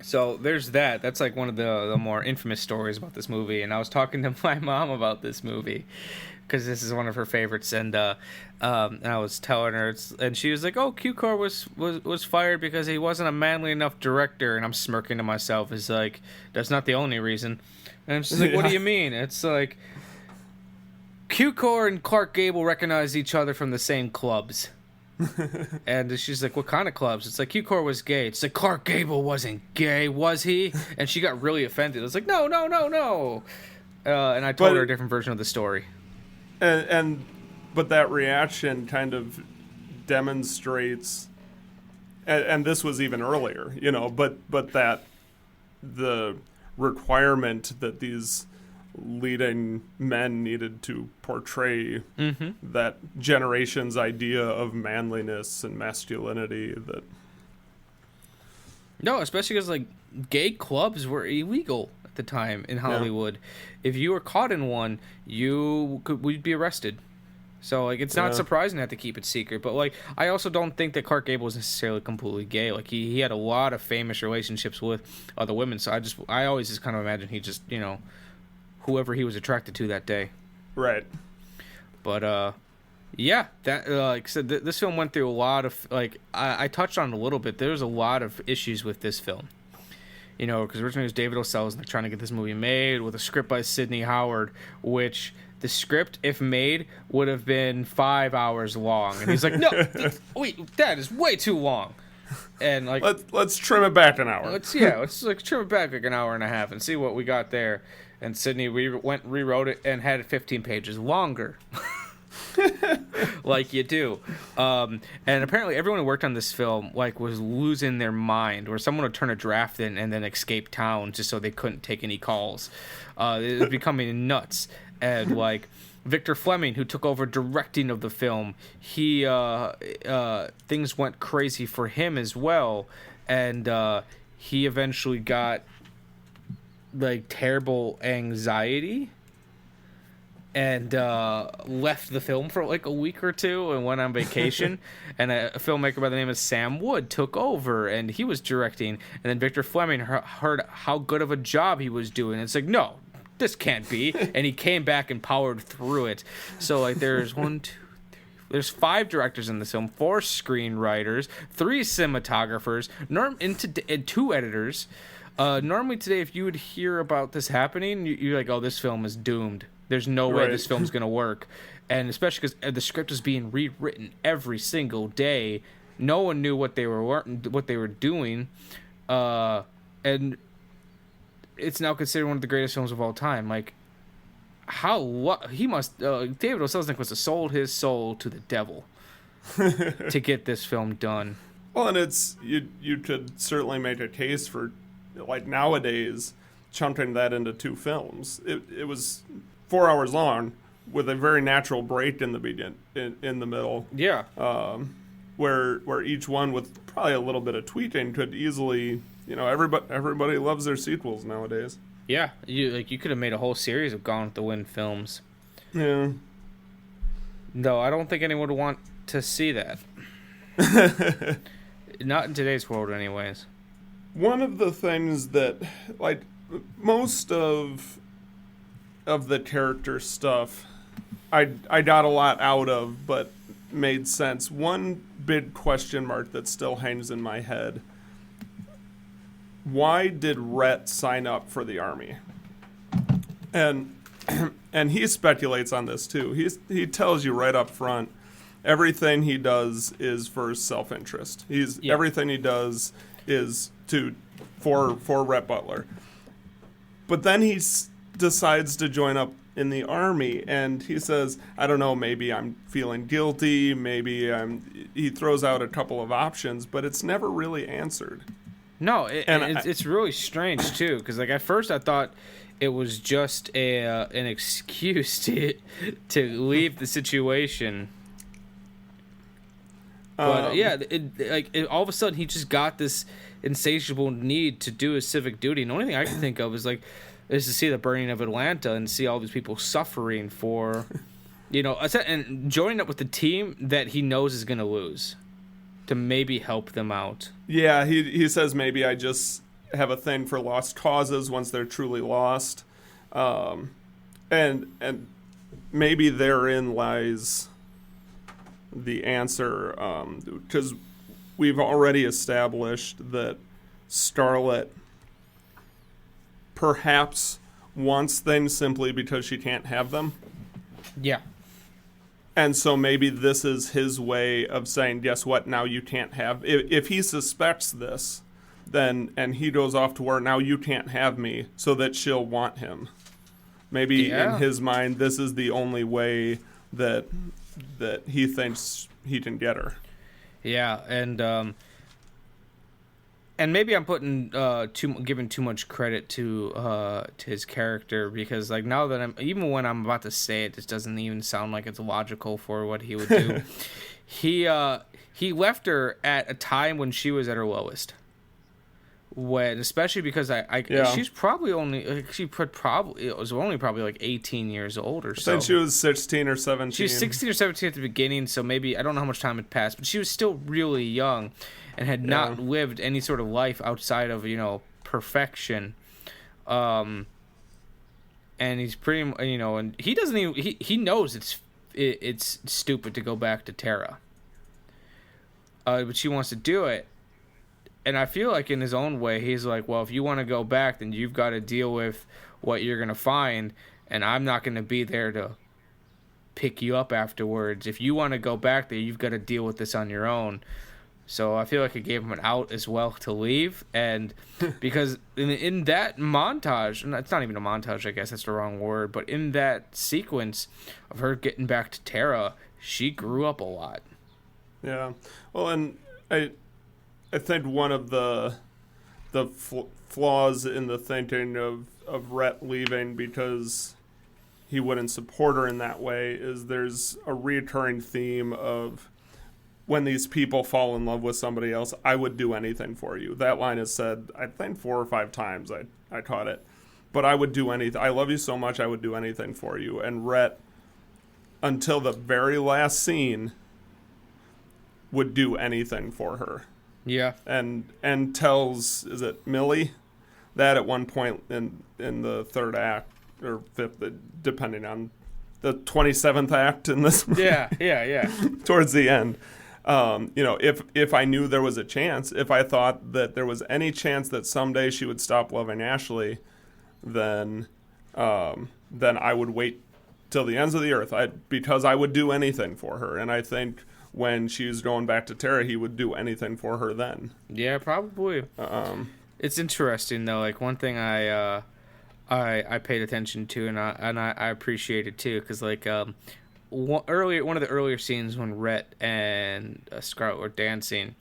So there's that. That's like one of the more infamous stories about this movie. And I was talking to my mom about this movie because this is one of her favorites. And I was telling her, and she was like, Cukor was fired because he wasn't a manly enough director. And I'm smirking to myself. It's like, that's not the only reason. And she's like, what do you mean? It's like, Cukor and Clark Gable recognized each other from the same clubs. And she's like, what kind of clubs? It's like, Cukor was gay. It's like, Clark Gable wasn't gay, was he? And she got really offended. I was like, no. And I told her a different version of the story. But that reaction kind of demonstrates, and this was even earlier, but that the requirement that these leading men needed to portray that generation's idea of manliness and masculinity. No, especially because like gay clubs were illegal at the time in Hollywood. Yeah. If you were caught in one, we'd be arrested. So like it's not surprising to have to keep it secret. But like I also don't think that Clark Gable was necessarily completely gay. Like he had a lot of famous relationships with other women. So I always just kind of imagine he just whoever he was attracted to that day. Right. But that like I said, this film went through a lot of I touched on it a little bit. There's a lot of issues with this film. Because originally it was David O. Selznick trying to get this movie made with a script by Sidney Howard, which the script, if made, would have been 5 hours long. And he's like, no, wait, that is way too long. And like, let's trim it back an hour. Let's like trim it back like an hour and a half and see what we got there. and Sydney rewrote it and had it 15 pages longer. Like you do. And apparently everyone who worked on this film was losing their mind, where someone would turn a draft in and then escape town just so they couldn't take any calls. It was becoming nuts. And Victor Fleming, who took over directing of the film, he things went crazy for him as well, and he eventually got terrible anxiety and left the film for a week or two and went on vacation. And a filmmaker by the name of Sam Wood took over, and he was directing. And then Victor Fleming heard how good of a job he was doing. It's no, this can't be. And he came back and powered through it. So there's there's 5 directors in this film, 4 screenwriters, 3 cinematographers, and 2 editors. Normally today, if you would hear about this happening, you're like, oh, this film is doomed. There's no way this film's going to work. And especially because the script was being rewritten every single day. No one knew what they were doing. And it's now considered one of the greatest films of all time. David O. Selznick must have sold his soul to the devil to get this film done. Well, and it's you could certainly make a case for nowadays chunking that into 2 films. It was 4 hours long with a very natural break in the middle. Yeah. Where each one with probably a little bit of tweaking could easily, everybody loves their sequels nowadays. Yeah, you could have made a whole series of Gone with the Wind films. Yeah. No, I don't think anyone would want to see that. Not in today's world, anyways. One of the things that, most of the character stuff, I got a lot out of, but made sense. One big question mark that still hangs in my head: why did Rhett sign up for the army? And he speculates on this too. He tells you right up front, everything he does is for self-interest. Everything he does is for Rhett Butler. But then he decides to join up in the army, and he says, I don't know, maybe I'm feeling guilty, he throws out a couple of options, but it's never really answered. No, it's really strange too, because at first I thought it was just an excuse to leave the situation. But all of a sudden he just got this insatiable need to do his civic duty. And the only thing I can think of is to see the burning of Atlanta and see all these people suffering for, and joining up with the team that he knows is going to lose, to maybe help them out. Yeah, he says maybe I just have a thing for lost causes once they're truly lost, and maybe therein lies the answer, because we've already established that Scarlett perhaps wants things simply because she can't have them. Yeah. And so maybe this is his way of saying, guess what, now you can't have... If he suspects this, then and he goes off to war, now you can't have me, so that she'll want him. Maybe in his mind, this is the only way that he thinks he can get her. Yeah, and maybe I'm giving too much credit to his character, because now that even when I'm about to say it, just doesn't even sound like it's logical for what he would do. He left her at a time when she was at her lowest. Especially because she's probably only it was only probably 18 years old or so. Since she was 16 or 17. She was 16 or 17 at the beginning, so maybe I don't know how much time had passed, but she was still really young and had not lived any sort of life outside of perfection. And he's pretty and he doesn't even he knows it's stupid to go back to Tara. But she wants to do it. And I feel like in his own way, he's like, well, if you want to go back, then you've got to deal with what you're going to find, and I'm not going to be there to pick you up afterwards. If you want to go back there, you've got to deal with this on your own. So I feel like it gave him an out as well to leave. And because in that montage, and it's not even a montage, I guess that's the wrong word, but in that sequence of her getting back to Tara, she grew up a lot. Yeah. Well, and I think one of the flaws in the thinking of Rhett leaving because he wouldn't support her in that way is there's a recurring theme of when these people fall in love with somebody else, I would do anything for you. That line is said, I think 4 or 5 times I caught it. But I would do anything. I love you so much, I would do anything for you. And Rhett, until the very last scene, would do anything for her. Yeah. And tells, is it Millie? That at one point in the 3rd act, or 5th, depending on the 27th act in this movie. Yeah. Towards the end. If I knew there was a chance, if I thought that there was any chance that someday she would stop loving Ashley, then I would wait till the ends of the earth. Because I would do anything for her. And I think when she was going back to Tara, he would do anything for her then. Yeah, probably. It's interesting though. Like one thing I paid attention to, and I appreciate it too, because like one of the earlier scenes when Rhett and Scarlett were dancing,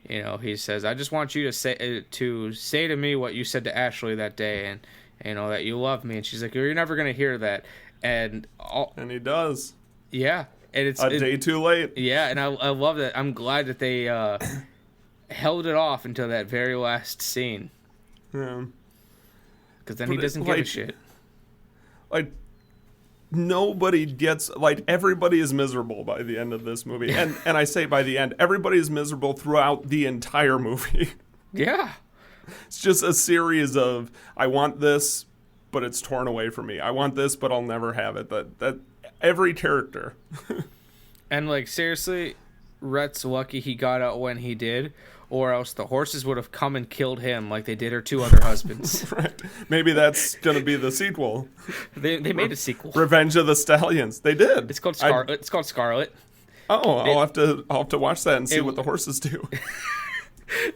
he says, "I just want you to say to me what you said to Ashley that day, and that you love me." And she's like, "You're never gonna hear that," and he does. Yeah, and it's a day too late. Yeah, and I love that. I'm glad that they held it off until that very last scene. Yeah. Because then he doesn't give a shit. Like, nobody gets... Like, everybody is miserable by the end of this movie. And I say by the end, everybody is miserable throughout the entire movie. Yeah. It's just a series of, I want this, but it's torn away from me. I want this, but I'll never have it. That every character. And, like, seriously, Rhett's lucky he got out when he did, or else the horses would have come and killed him like they did her 2 other husbands. Right. Maybe that's going to be the sequel. They made a sequel. Revenge of the Stallions. They did. It's called Scarlet. It's called Scarlet. Oh, I'll have to watch that and see what the horses do.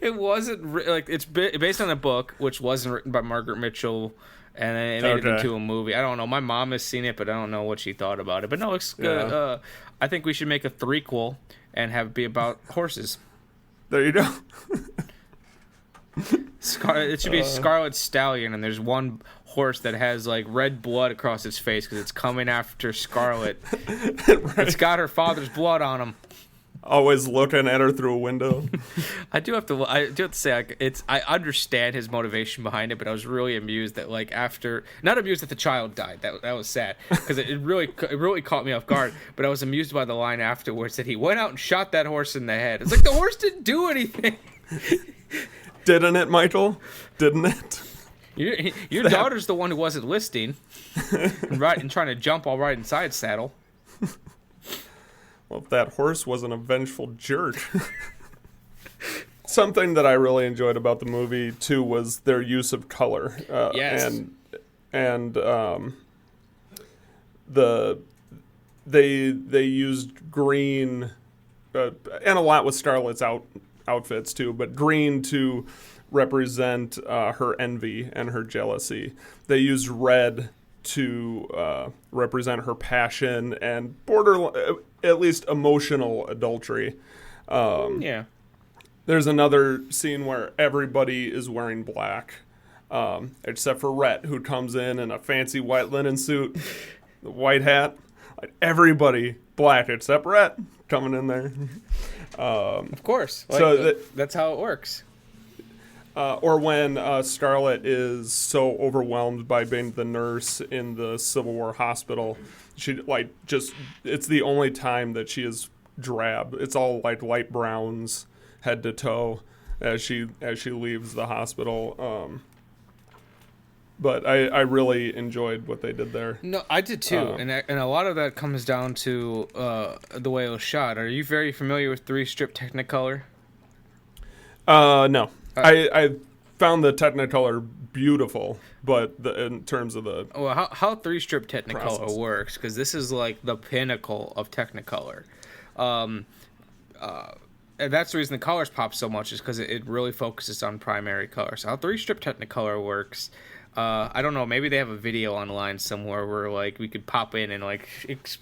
It wasn't it's based on a book which wasn't written by Margaret Mitchell, and it made it into a movie. I don't know. My mom has seen it, but I don't know what she thought about it. But no, it's good. Yeah. I think we should make a threequel and have it be about horses. There you go. It should be Scarlet Stallion, and there's one horse that has like red blood across its face because it's coming after Scarlet. Right. It's got her father's blood on him. Always looking at her through a window. I do have to say, I understand his motivation behind it, but I was really amused that not amused that the child died. That was sad because it really caught me off guard. But I was amused by the line afterwards that he went out and shot that horse in the head. It's like the horse didn't do anything. Didn't it, Michael? Didn't it? Your daughter's the one who wasn't listening, and trying to jump all right inside saddle. Well, if that horse wasn't a vengeful jerk. Something that I really enjoyed about the movie, too, was their use of color. Yes. And they used green, and a lot with Scarlett's outfits, too, but green to represent her envy and her jealousy. They used red to represent her passion and at least emotional adultery. Yeah. There's another scene where everybody is wearing black, except for Rhett, who comes in a fancy white linen suit, the white hat. Like everybody black except Rhett coming in there. Of course. That's how it works. Or when Scarlett is so overwhelmed by being the nurse in the Civil War hospital, she it's the only time that she is drab. It's all like light browns, head to toe, as she leaves the hospital. But I really enjoyed what they did there. No, I did too, and a lot of that comes down to the way it was shot. Are you very familiar with 3-strip Technicolor? No. I found the Technicolor beautiful, but in terms of the how 3-strip Technicolor process works, because this is like the pinnacle of Technicolor. that's the reason the colors pop so much, is because it really focuses on primary colors. How 3-strip Technicolor works, I don't know, maybe they have a video online somewhere where like we could pop in and like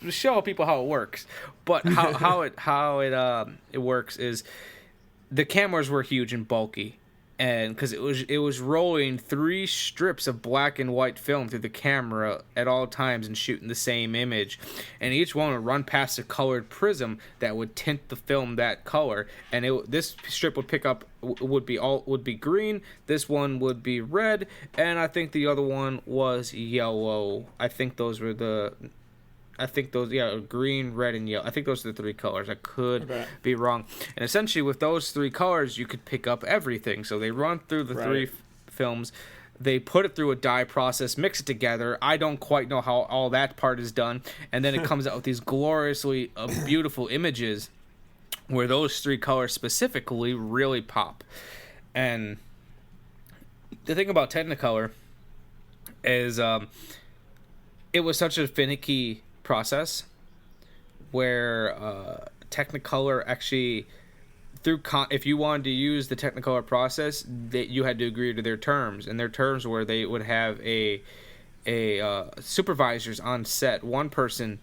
show people how it works. But how it works is the cameras were huge and bulky, and because it was rolling 3 strips of black and white film through the camera at all times and shooting the same image, and each one would run past a colored prism that would tint the film that color, and this strip would pick up would be green, this one would be red, and I think the other one was yellow. I think those, green, red, and yellow. I think those are the 3 colors. I could be wrong. And essentially, with those 3 colors, you could pick up everything. So they run through the 3 films. They put it through a dye process, mix it together. I don't quite know how all that part is done. And then it comes out with these gloriously beautiful images where those 3 colors specifically really pop. And the thing about Technicolor is it was such a finicky process where Technicolor actually if you wanted to use the Technicolor process, that you had to agree to their terms, and their terms were they would have a supervisors on set, one person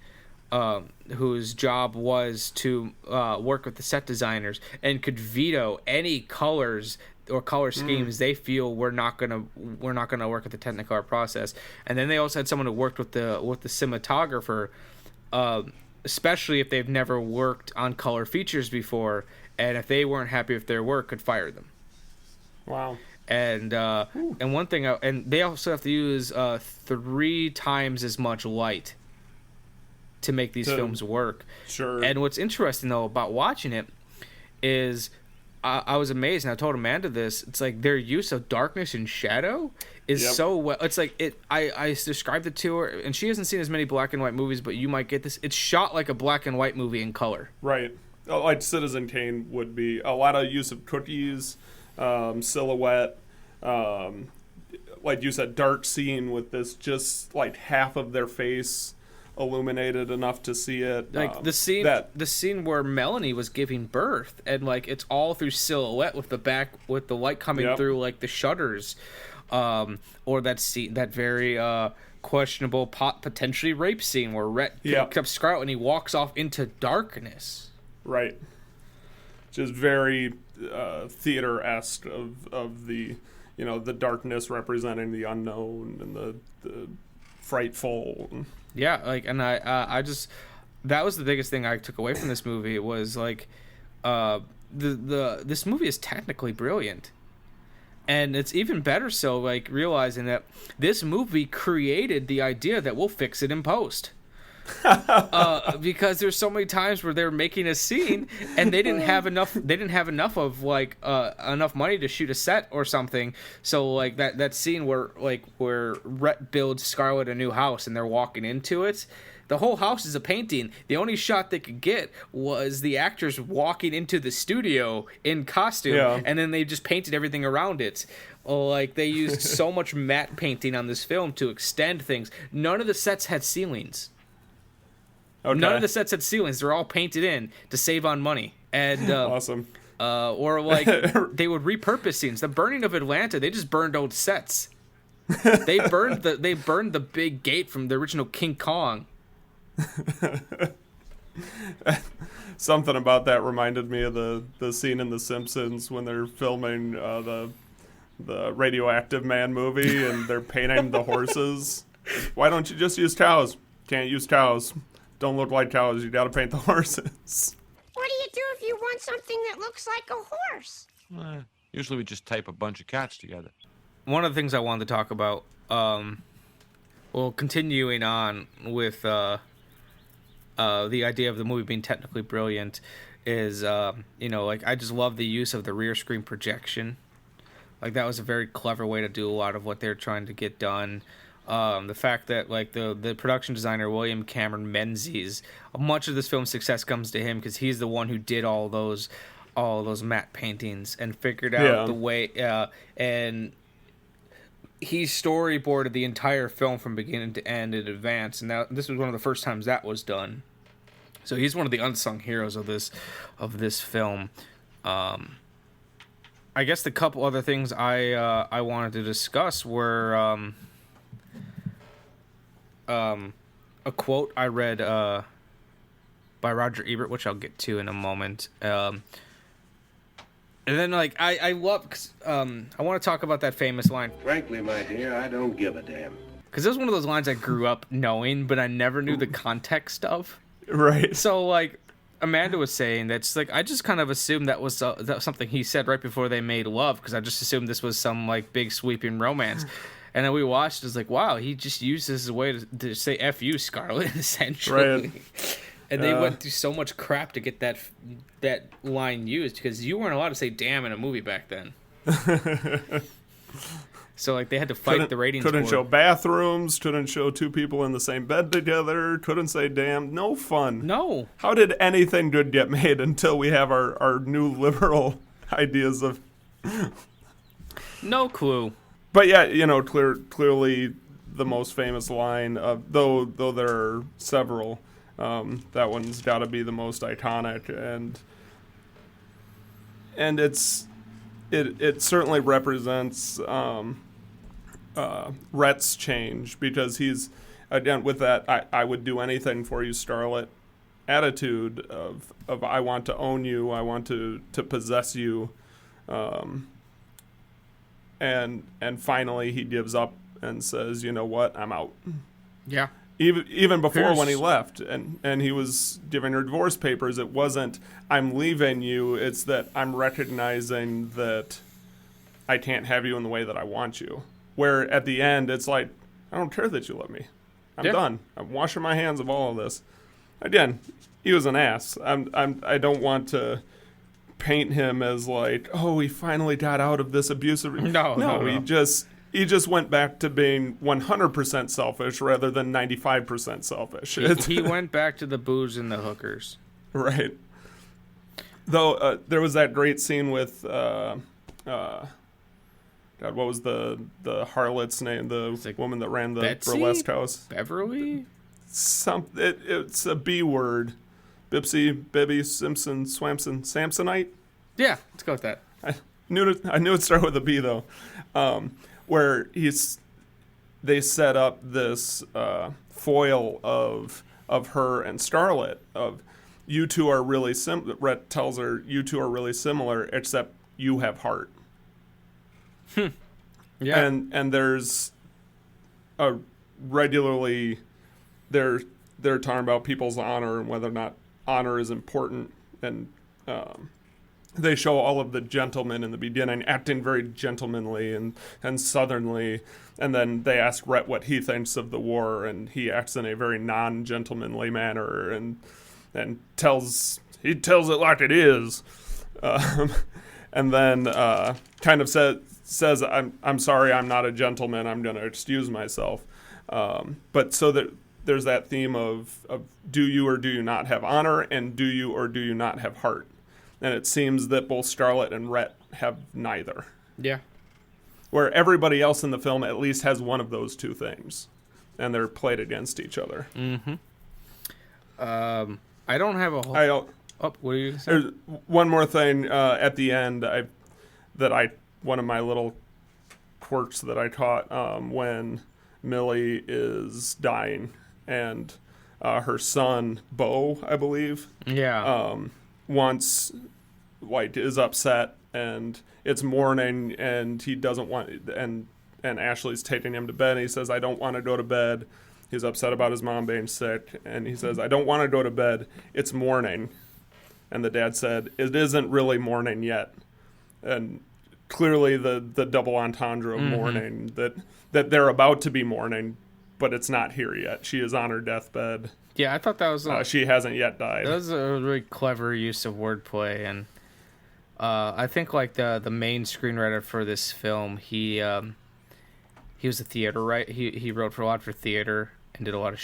whose job was to work with the set designers and could veto any colors or color schemes they feel we're not gonna work with the Technicolor process. And then they also had someone who worked with the cinematographer, especially if they've never worked on color features before, and if they weren't happy with their work, could fire them. Wow. And one thing, and they also have to use 3 times as much light to make these films work. Sure. And what's interesting though about watching it is, I was amazed, and I told Amanda this. It's like their use of darkness and shadow is so well. It's like I described it to her, and she hasn't seen as many black and white movies, but you might get this. It's shot like a black and white movie in color. Right. Like Citizen Kane would be. A lot of use of cookies, silhouette. Like you said, dark scene with this just like half of their face illuminated enough to see it. Like the scene where Melanie was giving birth, and like it's all through silhouette with the light coming through like the shutters, or that very questionable potentially rape scene where Rhett picks up Scarlet and he walks off into darkness. Right. Just very theater-esque of the the darkness representing the unknown and the frightful. Yeah, like, and I just, that was the biggest thing I took away from this movie. It was like, this movie is technically brilliant, and it's even better so like realizing that this movie created the idea that we'll fix it in post. Because there's so many times where they're making a scene and they didn't have enough of like enough money to shoot a set or something, so like that scene where Rhett builds Scarlet a new house and they're walking into it, the whole house is a painting. The only shot they could get was the actors walking into the studio in costume, and then they just painted everything around it. Like, they used so much matte painting on this film to extend things. None of the sets had ceilings. Okay. None of the sets had ceilings. They're all painted in to save on money. And awesome. Or like they would repurpose scenes. The burning of Atlanta, they just burned old sets. They burned the big gate from the original King Kong. Something about that reminded me of the scene in The Simpsons when they're filming the Radioactive Man movie and they're painting the horses. Why don't you just use cows? Can't use cows. Don't look like cows. You got to paint the horses. What do you do if you want something that looks like a horse? Usually we just tape a bunch of cats together. One of the things I wanted to talk about, continuing on with the idea of the movie being technically brilliant, is I just love the use of the rear screen projection. Like, that was a very clever way to do a lot of what they're trying to get done. The fact that like the production designer William Cameron Menzies, much of this film's success comes to him because he's the one who did all those matte paintings and figured out the way, and he storyboarded the entire film from beginning to end in advance, and this was one of the first times that was done. So he's one of the unsung heroes of this film. I guess the couple other things I wanted to discuss were a quote I read by Roger Ebert, which I'll get to in a moment. And then, like, I love, I want to talk about that famous line. Frankly, my dear, I don't give a damn. Because it was one of those lines I grew up knowing, but I never knew the context of. Right. So, like, Amanda was saying that's like, I just kind of assumed that was something he said right before they made love, because I just assumed this was some, like, big sweeping romance. And then we watched, it was like, wow, he just used this as a way to say F you, Scarlett, essentially. Right. And they went through so much crap to get that line used, because you weren't allowed to say damn in a movie back then. So, like, they had to fight the ratings Couldn't board. show bathrooms, couldn't show two people in the same bed together, couldn't say damn. No fun. No. How did anything good get made until we have our new liberal ideas of... No clue. But yeah, you know, clearly the most famous line, though there are several, that one's got to be the most iconic, and it certainly represents Rhett's change, because he's, again, with that I would do anything for you, Starlet attitude of I want to own you, I want to possess you, and finally he gives up and says, you know what, I'm out. Yeah. Even before when he left and he was giving her divorce papers, it wasn't I'm leaving you, it's that I'm recognizing that I can't have you in the way that I want you. Where at the end it's like, I don't care that you love me. I'm done. I'm washing my hands of all of this. Again, he was an ass. I don't want to paint him as like, oh, he finally got out of this abusive. No. He just went back to being 100% selfish rather than 95% selfish. He went back to the booze and the hookers. Right. Though there was that great scene with, God, what was the harlot's name? The like woman that ran the Betsy? burlesque house. Beverly? It's a B word. Bibby, Simpson, Swamson, Samsonite? Yeah, let's go with that. I knew it started with a B, though. Where they set up this foil of her and Starlet, of you two are really similar. Rhett tells her, you two are really similar, except you have heart. Yeah. And there's a regularly they're talking about people's honor and whether or not honor is important, and they show all of the gentlemen in the beginning acting very gentlemanly and southernly, and then they ask Rhett what he thinks of the war, and he acts in a very non-gentlemanly manner and tells it like it is, and then kind of says I'm sorry, I'm not a gentleman, I'm going to excuse myself. But so that there's that theme of do you or do you not have honor, and do you or do you not have heart. And it seems that both Starlet and Rhett have neither. Yeah. Where everybody else in the film at least has one of those two things, and they're played against each other. Mm-hmm. I don't have a whole... what are you saying? There's one more thing at the end one of my little quirks that I caught when Millie is dying, and her son, Bo, I believe, is upset, and it's morning, and he doesn't want, and Ashley's taking him to bed, and he says, I don't want to go to bed. He's upset about his mom being sick, and he says, I don't want to go to bed. It's morning. And the dad said, it isn't really morning yet. And clearly the double entendre of morning, that they're about to be mourning, but it's not here yet. She is on her deathbed. Yeah, I thought that was... she hasn't yet died. That was a really clever use of wordplay, and I think like the main screenwriter for this film, he was a theater, right? He wrote a lot for theater and did a lot of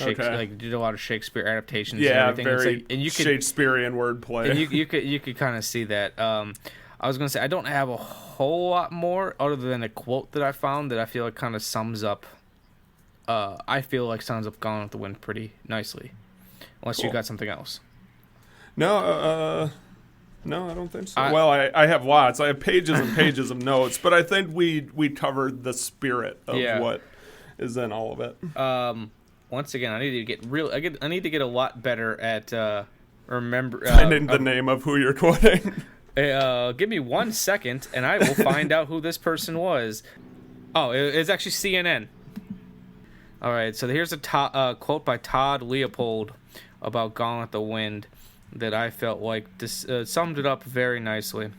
Shakespeare adaptations. Yeah, and everything. very and you could, Shakespearean wordplay. And you could kind of see that. I was gonna say I don't have a whole lot more other than a quote that I found that I feel like kind of sums up. Sums up Gone with the Wind pretty nicely, unless you got something else. No, No, I don't think so. Well, I have lots. I have pages and pages of notes, but I think we covered the spirit of what is in all of it. Once again, I need to get I need to get a lot better at remember finding the name of who you're quoting. Give me 1 second, and I will find out who this person was. Oh, it's actually CNN. All right, so here's a quote by Todd Leopold about Gone with the Wind that I felt like this summed it up very nicely.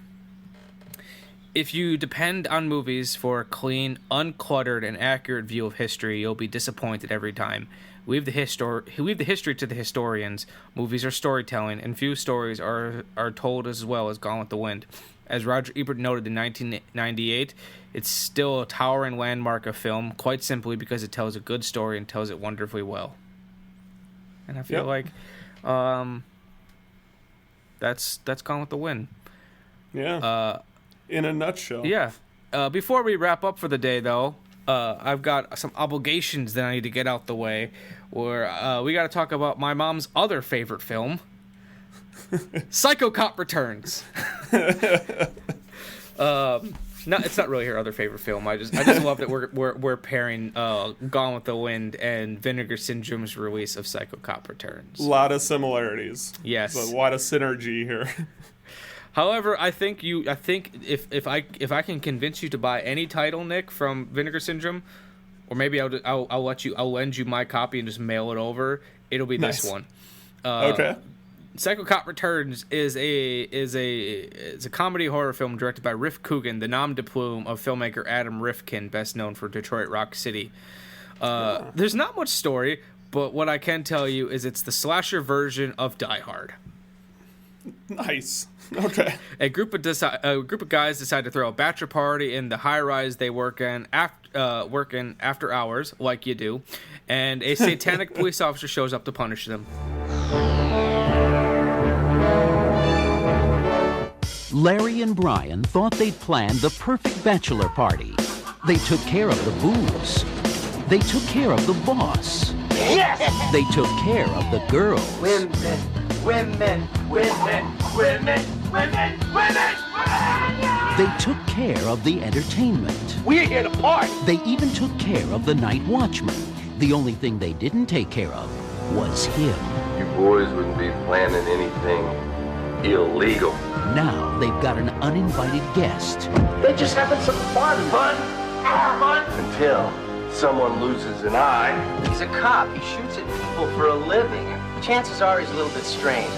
If you depend on movies for a clean, uncluttered, and accurate view of history, you'll be disappointed every time. Leave the history to the historians. Movies are storytelling, and few stories are told as well as Gone with the Wind. As Roger Ebert noted in 1998, it's still a towering landmark of film, quite simply because it tells a good story and tells it wonderfully well. And I feel like that's Gone with the Wind. Yeah. In a nutshell. Yeah. Before we wrap up for the day, though, I've got some obligations that I need to get out the way. Where we got to talk about my mom's other favorite film, Psycho Cop Returns. No, it's not really her other favorite film. I just love that we're pairing Gone with the Wind and Vinegar Syndrome's release of Psycho Cop Returns. A lot of similarities. Yes, a lot of synergy here. However, I think if I can convince you to buy any title, Nick, from Vinegar Syndrome, or maybe I'll lend you my copy and just mail it over. It'll be this one. Okay. Psycho Cop Returns is a comedy horror film directed by Riff Coogan, the nom de plume of filmmaker Adam Rifkin, best known for Detroit Rock City. There's not much story, but what I can tell you is it's the slasher version of Die Hard. Nice. Okay. A group of guys decide to throw a bachelor party in the high-rise they work in after hours, like you do, and a satanic police officer shows up to punish them. Larry and Brian thought they'd planned the perfect bachelor party. They took care of the booze. They took care of the boss. Yes! They took care of the girls. Women. They took care of the entertainment. We're here to party. They even took care of the night watchman. The only thing they didn't take care of was him. You boys wouldn't be planning anything illegal. Now they've got an uninvited guest. They're just having some fun. Until someone loses an eye. He's a cop. He shoots at people for a living. Chances are he's a little bit strange.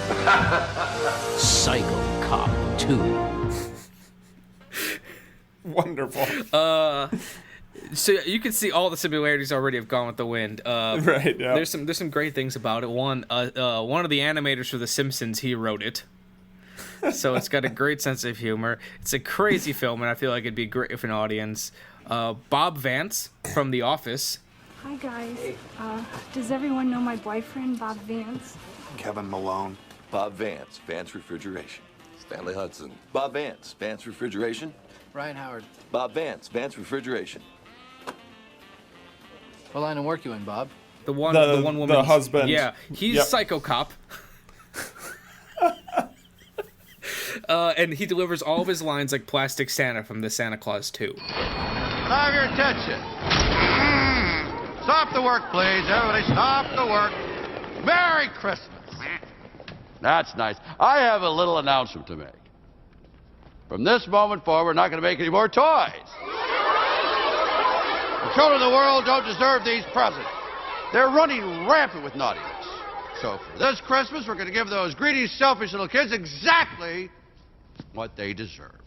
Psycho Cop 2. Wonderful. So you can see all the similarities already of Gone with the Wind. Right. Yeah. There's some great things about it. One of the animators for The Simpsons, he wrote it. So it's got a great sense of humor. It's a crazy film, and I feel like it'd be great for an audience. Bob Vance from The Office. Hi, guys. Does everyone know my boyfriend, Bob Vance? Kevin Malone. Bob Vance, Vance Refrigeration. Stanley Hudson. Bob Vance, Vance Refrigeration. Ryan Howard. Bob Vance, Vance Refrigeration. What line of work you in, Bob? The one woman. The husband. Yeah, he's Psycho Cop. And he delivers all of his lines like Plastic Santa from the Santa Claus 2. Have your attention. Stop the work, please. Everybody stop the work. Merry Christmas. That's nice. I have a little announcement to make. From this moment forward, we're not going to make any more toys. The children of the world don't deserve these presents. They're running rampant with naughtiness. So for this Christmas, we're going to give those greedy, selfish little kids exactly what they deserve.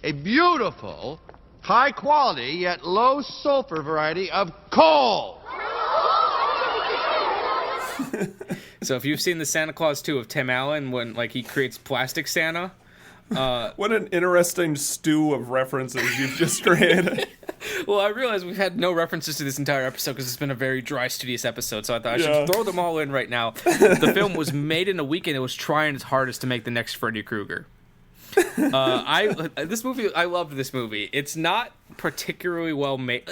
A beautiful, high-quality, yet low-sulfur variety of coal. So if you've seen the Santa Claus 2 of Tim Allen, when he creates Plastic Santa... what an interesting stew of references you've just created. Well, I realize we've had no references to this entire episode because it's been a very dry, studious episode, so I thought I should throw them all in right now. The film was made in a weekend. It was trying its hardest to make the next Freddy Krueger. I loved this movie. It's not particularly well made.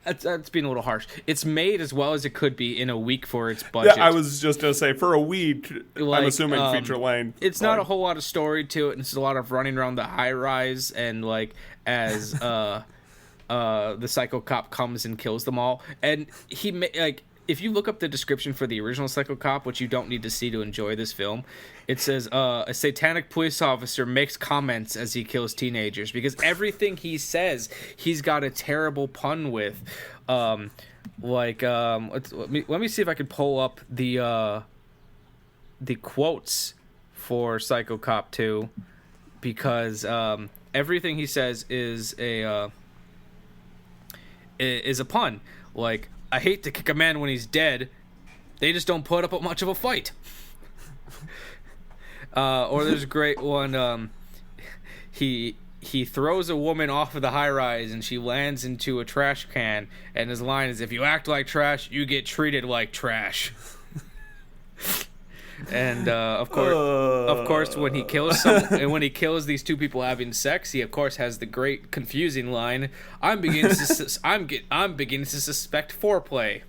That's being a little harsh. It's made as well as it could be in a week for its budget. Yeah, I was just gonna say for a week. I'm assuming feature length. It's not a whole lot of story to it, and it's a lot of running around the high rise and like as the Psycho Cop comes and kills them all. And if you look up the description for the original Psycho Cop, which you don't need to see to enjoy this film, it says a satanic police officer makes comments as he kills teenagers, because everything he says, he's got a terrible pun with. Let me see if I can pull up the quotes for Psycho Cop 2, because everything he says is a pun. Like, I hate to kick a man when he's dead. They just don't put up much of a fight. Or there's a great one. He throws a woman off of the high rise and she lands into a trash can. And his line is, "If you act like trash, you get treated like trash." And of course, when he kills these two people having sex, he of course has the great confusing line, "I'm beginning to suspect foreplay."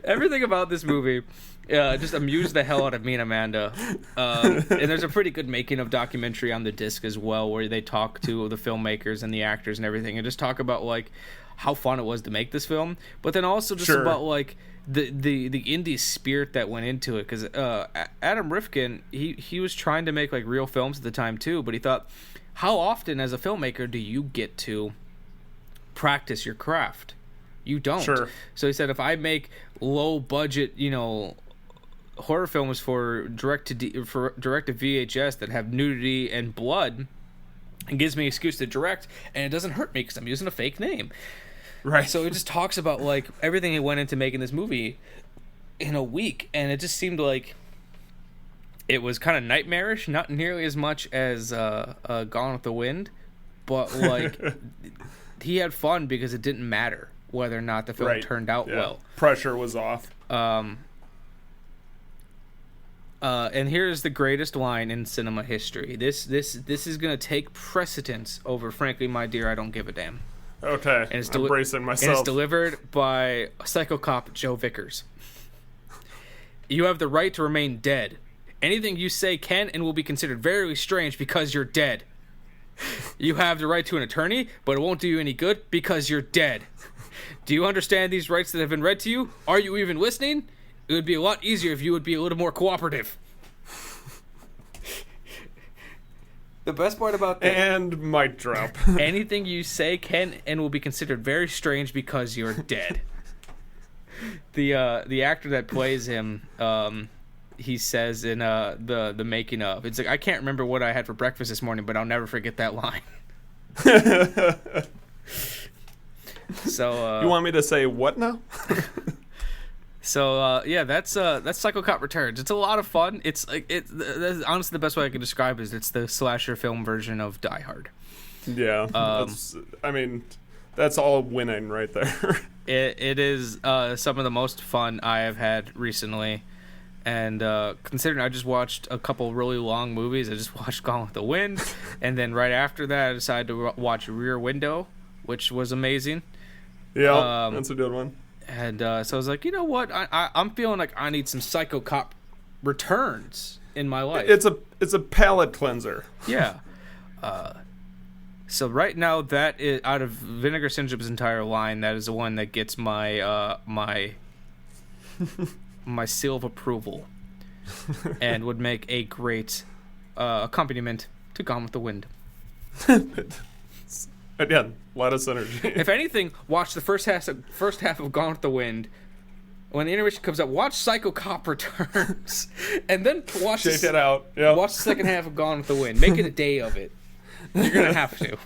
Everything about this movie just amused the hell out of me and Amanda. And there's a pretty good making of documentary on the disc as well, where they talk to the filmmakers and the actors and everything, and just talk about like how fun it was to make this film, but then also just about like the indie spirit that went into it, because Adam Rifkin, he was trying to make like real films at the time too, but he thought, how often as a filmmaker do you get to practice your craft? You don't. Sure. So he said, if I make low budget, horror films for direct to VHS that have nudity and blood, it gives me an excuse to direct, and it doesn't hurt me because I'm using a fake name. Right. So it just talks about like everything that went into making this movie in a week, and it just seemed like it was kind of nightmarish, not nearly as much as Gone with the Wind, but like he had fun because it didn't matter whether or not the film turned out well. Pressure was off. And here's the greatest line in cinema history. This is gonna take precedence over "Frankly, My Dear, I Don't Give a Damn." Okay, and it's bracing myself. And it's delivered by Psycho Cop Joe Vickers. "You have the right to remain dead. Anything you say can and will be considered very strange because you're dead. You have the right to an attorney, but it won't do you any good because you're dead. Do you understand these rights that have been read to you? Are you even listening? It would be a lot easier if you would be a little more cooperative." The best part about that... And mic drop. "Anything you say can and will be considered very strange because you're dead." The actor that plays him, he says in the making of, it's like, "I can't remember what I had for breakfast this morning, but I'll never forget that line." So you want me to say what now? So that's Psycho Cop Returns. It's a lot of fun. It's like that's honestly the best way I can describe it is it's the slasher film version of Die Hard. Yeah, that's all winning right there. It is some of the most fun I have had recently, and considering I just watched a couple really long movies, I just watched Gone with the Wind, and then right after that I decided to watch Rear Window, which was amazing. Yeah, that's a good one. And so I was like, you know what? I'm feeling like I need some Psycho Cop Returns in my life. It's a palate cleanser. Yeah. So right now, that is out of Vinegar Syndrome's entire line, that is the one that gets my my seal of approval, and would make a great accompaniment to Gone with the Wind. Again, a lot of synergy. If anything, watch the first half of Gone with the Wind. When the intermission comes up, watch Psycho Cop Returns, and then watch it out. Yep. Watch the second half of Gone with the Wind. Make it a day of it. You're gonna have to.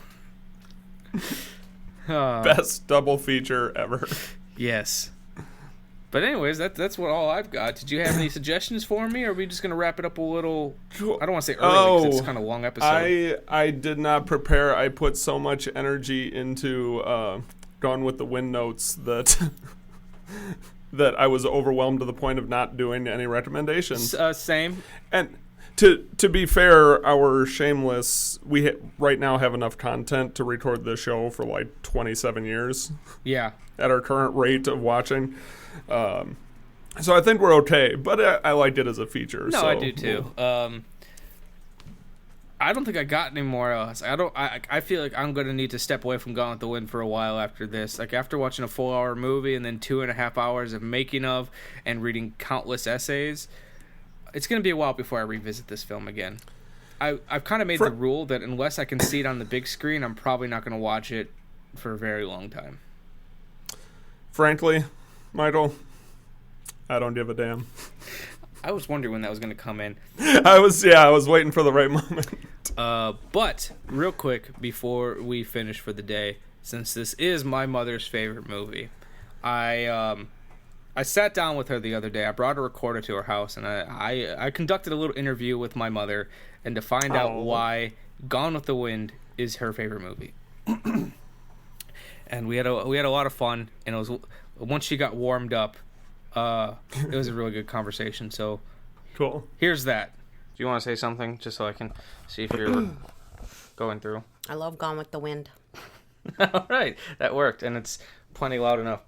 Best double feature ever. Yes. But anyways, that's what all I've got. Did you have any suggestions for me, or are we just gonna wrap it up a little? I don't want to say early because it's kind of a long episode. I did not prepare. I put so much energy into Gone with the Wind notes that that I was overwhelmed to the point of not doing any recommendations. Same. And To be fair, our Shameless, right now have enough content to record this show for like 27 years. Yeah. At our current rate of watching. So I think we're okay, but I liked it as a feature. No, so I do too. I don't think I got any more else. I feel like I'm going to need to step away from Gone with the Wind for a while after this. Like, after watching a 4-hour movie and then 2.5 hours of making of and reading countless essays, it's going to be a while before I revisit this film again. I've kind of made the rule that unless I can see it on the big screen, I'm probably not going to watch it for a very long time. Frankly, Michael, I don't give a damn. I was wondering when that was going to come in. I was waiting for the right moment. But real quick before we finish for the day, since this is my mother's favorite movie, I sat down with her the other day. I brought a recorder to her house, and I conducted a little interview with my mother, and to find out why Gone with the Wind is her favorite movie. And we had a lot of fun, and it was once she got warmed up, it was a really good conversation. So cool. Here's that. Do you want to say something, just so I can see if you're going through? I love Gone with the Wind. All right, that worked, and it's plenty loud enough.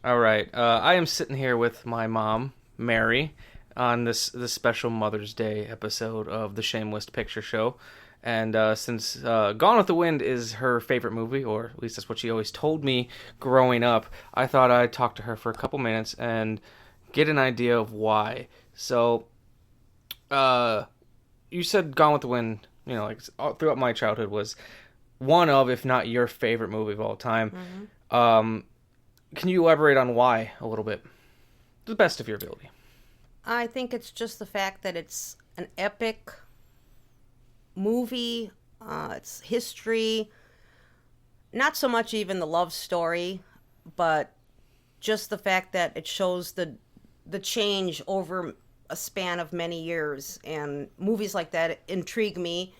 All right, I am sitting here with my mom, Mary, on this special Mother's Day episode of the Shameless Picture Show. And since Gone with the Wind is her favorite movie, or at least that's what she always told me growing up, I thought I'd talk to her for a couple minutes and get an idea of why. So, you said Gone with the Wind, like throughout my childhood was one of, if not your favorite movie of all time. Mm-hmm. Can you elaborate on why a little bit? To the best of your ability. I think it's just the fact that it's an epic movie, it's history, not so much even the love story, but just the fact that it shows the change over a span of many years, and movies like that intrigue me,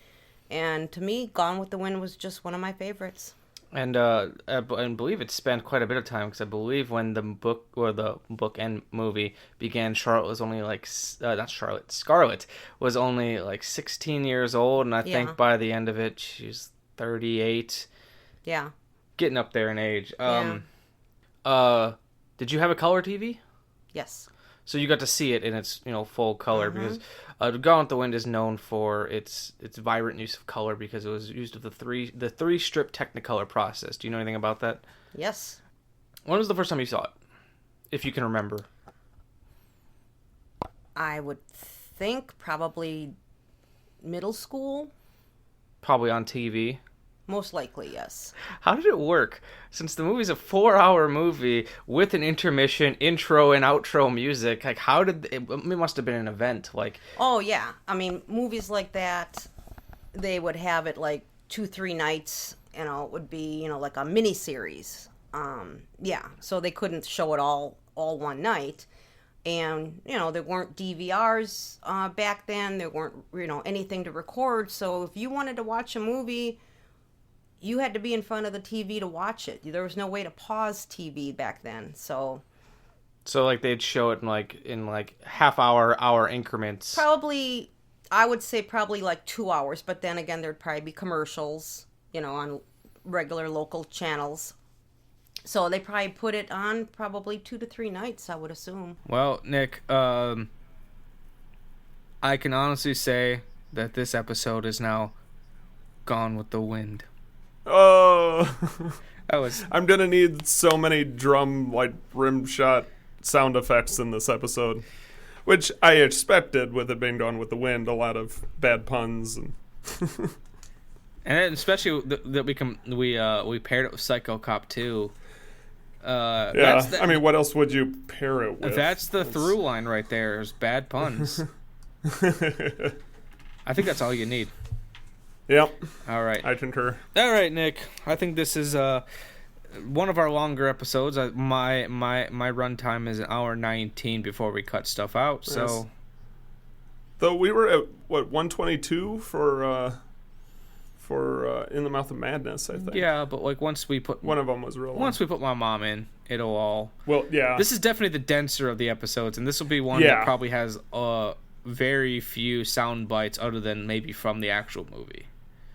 and to me Gone with the Wind was just one of my favorites. And I believe it spent quite a bit of time, because I believe when the book and movie began, Scarlett was only Scarlett was only like 16 years old, and I think by the end of it, she's 38. Yeah. Getting up there in age. Did you have a color TV? Yes. So you got to see it in its full color, because Gone with the Wind is known for its vibrant use of color, because it was used with the three strip Technicolor process. Do you know anything about that? Yes. When was the first time you saw it, if you can remember? I would think probably middle school. Probably on TV. Most likely, yes. How did it work? Since the movie's a 4-hour movie with an intermission, intro, and outro music, like it must have been an event, like... Oh, yeah. I mean, movies like that, they would have it like 2-3 nights, it would be, like a mini-series. Yeah, so they couldn't show it all one night. And, there weren't DVRs back then, there weren't, anything to record, so if you wanted to watch a movie, you had to be in front of the TV to watch it. There was no way to pause TV back then, so like they'd show it in half hour increments. Probably, I would say probably like 2 hours, but then again there'd probably be commercials, on regular local channels. So they probably put it on probably 2 to 3 nights, I would assume. Well, Nick, I can honestly say that this episode is now Gone with the Wind. Oh, was. I'm gonna need so many drum rim shot sound effects in this episode, which I expected with it being Gone with the Wind. A lot of bad puns and especially that we paired it with Psycho Cop 2. I mean, what else would you pair it with? That's the through line right there. Is bad puns. I think that's all you need. Yep. All right. I concur. All right, Nick. I think this is one of our longer episodes. My runtime is 1:19 before we cut stuff out. So, yes. Though we were at 122 for In the Mouth of Madness, I think. Yeah, but once we put one of them was real. Once we put my mom in, it'll all. Well, yeah. This is definitely the denser of the episodes, and this will be one that probably has very few sound bites other than maybe from the actual movie.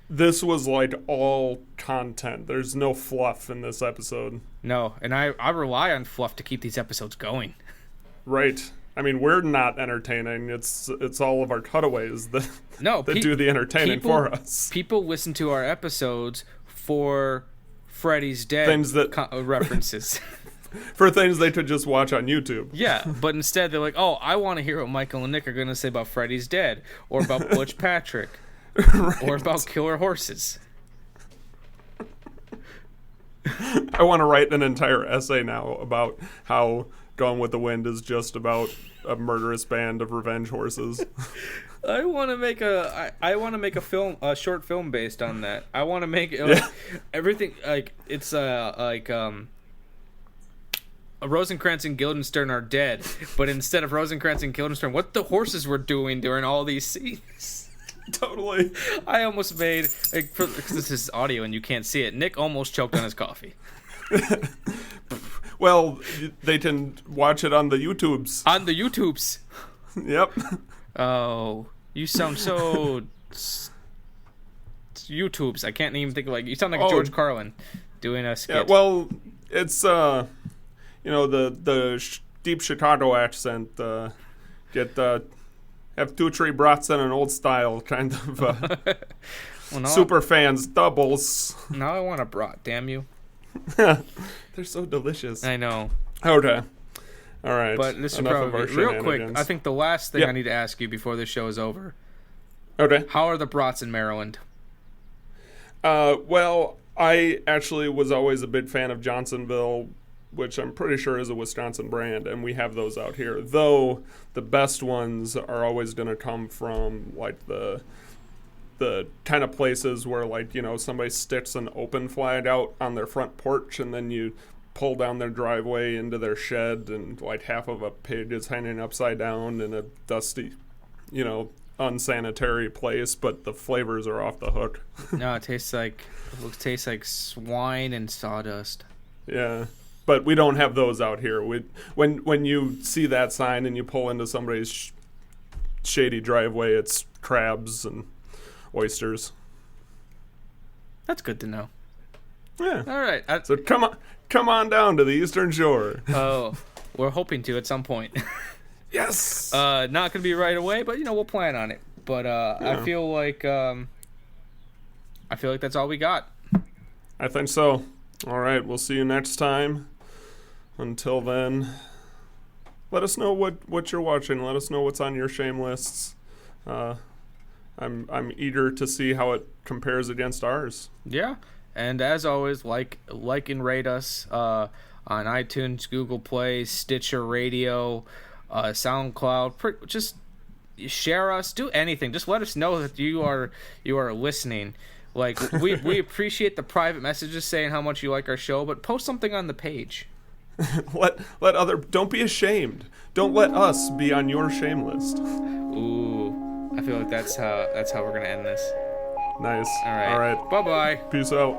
This was like all content. There's no fluff in this episode. No, and I rely on fluff to keep these episodes going. Right. I mean, we're not entertaining. It's all of our cutaways that do the entertaining for us. People listen to our episodes for Freddy's Dead references. For things they could just watch on YouTube. Yeah, but instead they're like, oh, I want to hear what Michael and Nick are going to say about Freddy's Dead, or about Butch Patrick, or about killer horses. I want to write an entire essay now about how Gone with the Wind is just about a murderous band of revenge horses. I want to make a film, a short film based on that. I want to make everything like it's Rosencrantz and Guildenstern are dead, but instead of Rosencrantz and Guildenstern, what the horses were doing during all these scenes. Totally. I almost made, because this is audio and you can't see it, Nick almost choked on his coffee. Well, they can watch it on the YouTubes. On the YouTubes? Yep. Oh, you sound so... YouTubes. I can't even think of, you sound like George Carlin doing a skit. Yeah, well, it's... the deep Chicago accent, have 2-3 brats in an old style kind of well, super fans doubles. Now I want a brat, damn you. They're so delicious. I know. Okay. All right. But this is probably real quick. I think the last thing I need to ask you before this show is over. Okay. How are the brats in Maryland? Well, I actually was always a big fan of Johnsonville, which I'm pretty sure is a Wisconsin brand, and we have those out here. Though the best ones are always going to come from like the kind of places where somebody sticks an open flag out on their front porch, and then you pull down their driveway into their shed, and like half of a pig is hanging upside down in a dusty, unsanitary place, but the flavors are off the hook. No, it tastes like swine and sawdust. Yeah. But we don't have those out here. When you see that sign and you pull into somebody's shady driveway, it's crabs and oysters. That's good to know. Yeah. All right. So come on down to the Eastern Shore. Oh, we're hoping to at some point. Yes. Not going to be right away, but we'll plan on it. But I feel like that's all we got. I think so. All right. We'll see you next time. Until then, let us know what you're watching. Let us know what's on your shame lists. I'm eager to see how it compares against ours. Yeah, and as always, like and rate us on iTunes, Google Play, Stitcher Radio, SoundCloud. Just share us. Do anything. Just let us know that you are listening. We appreciate the private messages saying how much you like our show, but post something on the page. Don't be ashamed. Don't let us be on your shame list. Ooh, I feel like that's how we're gonna end this. Nice. All right. Bye-bye. Peace out.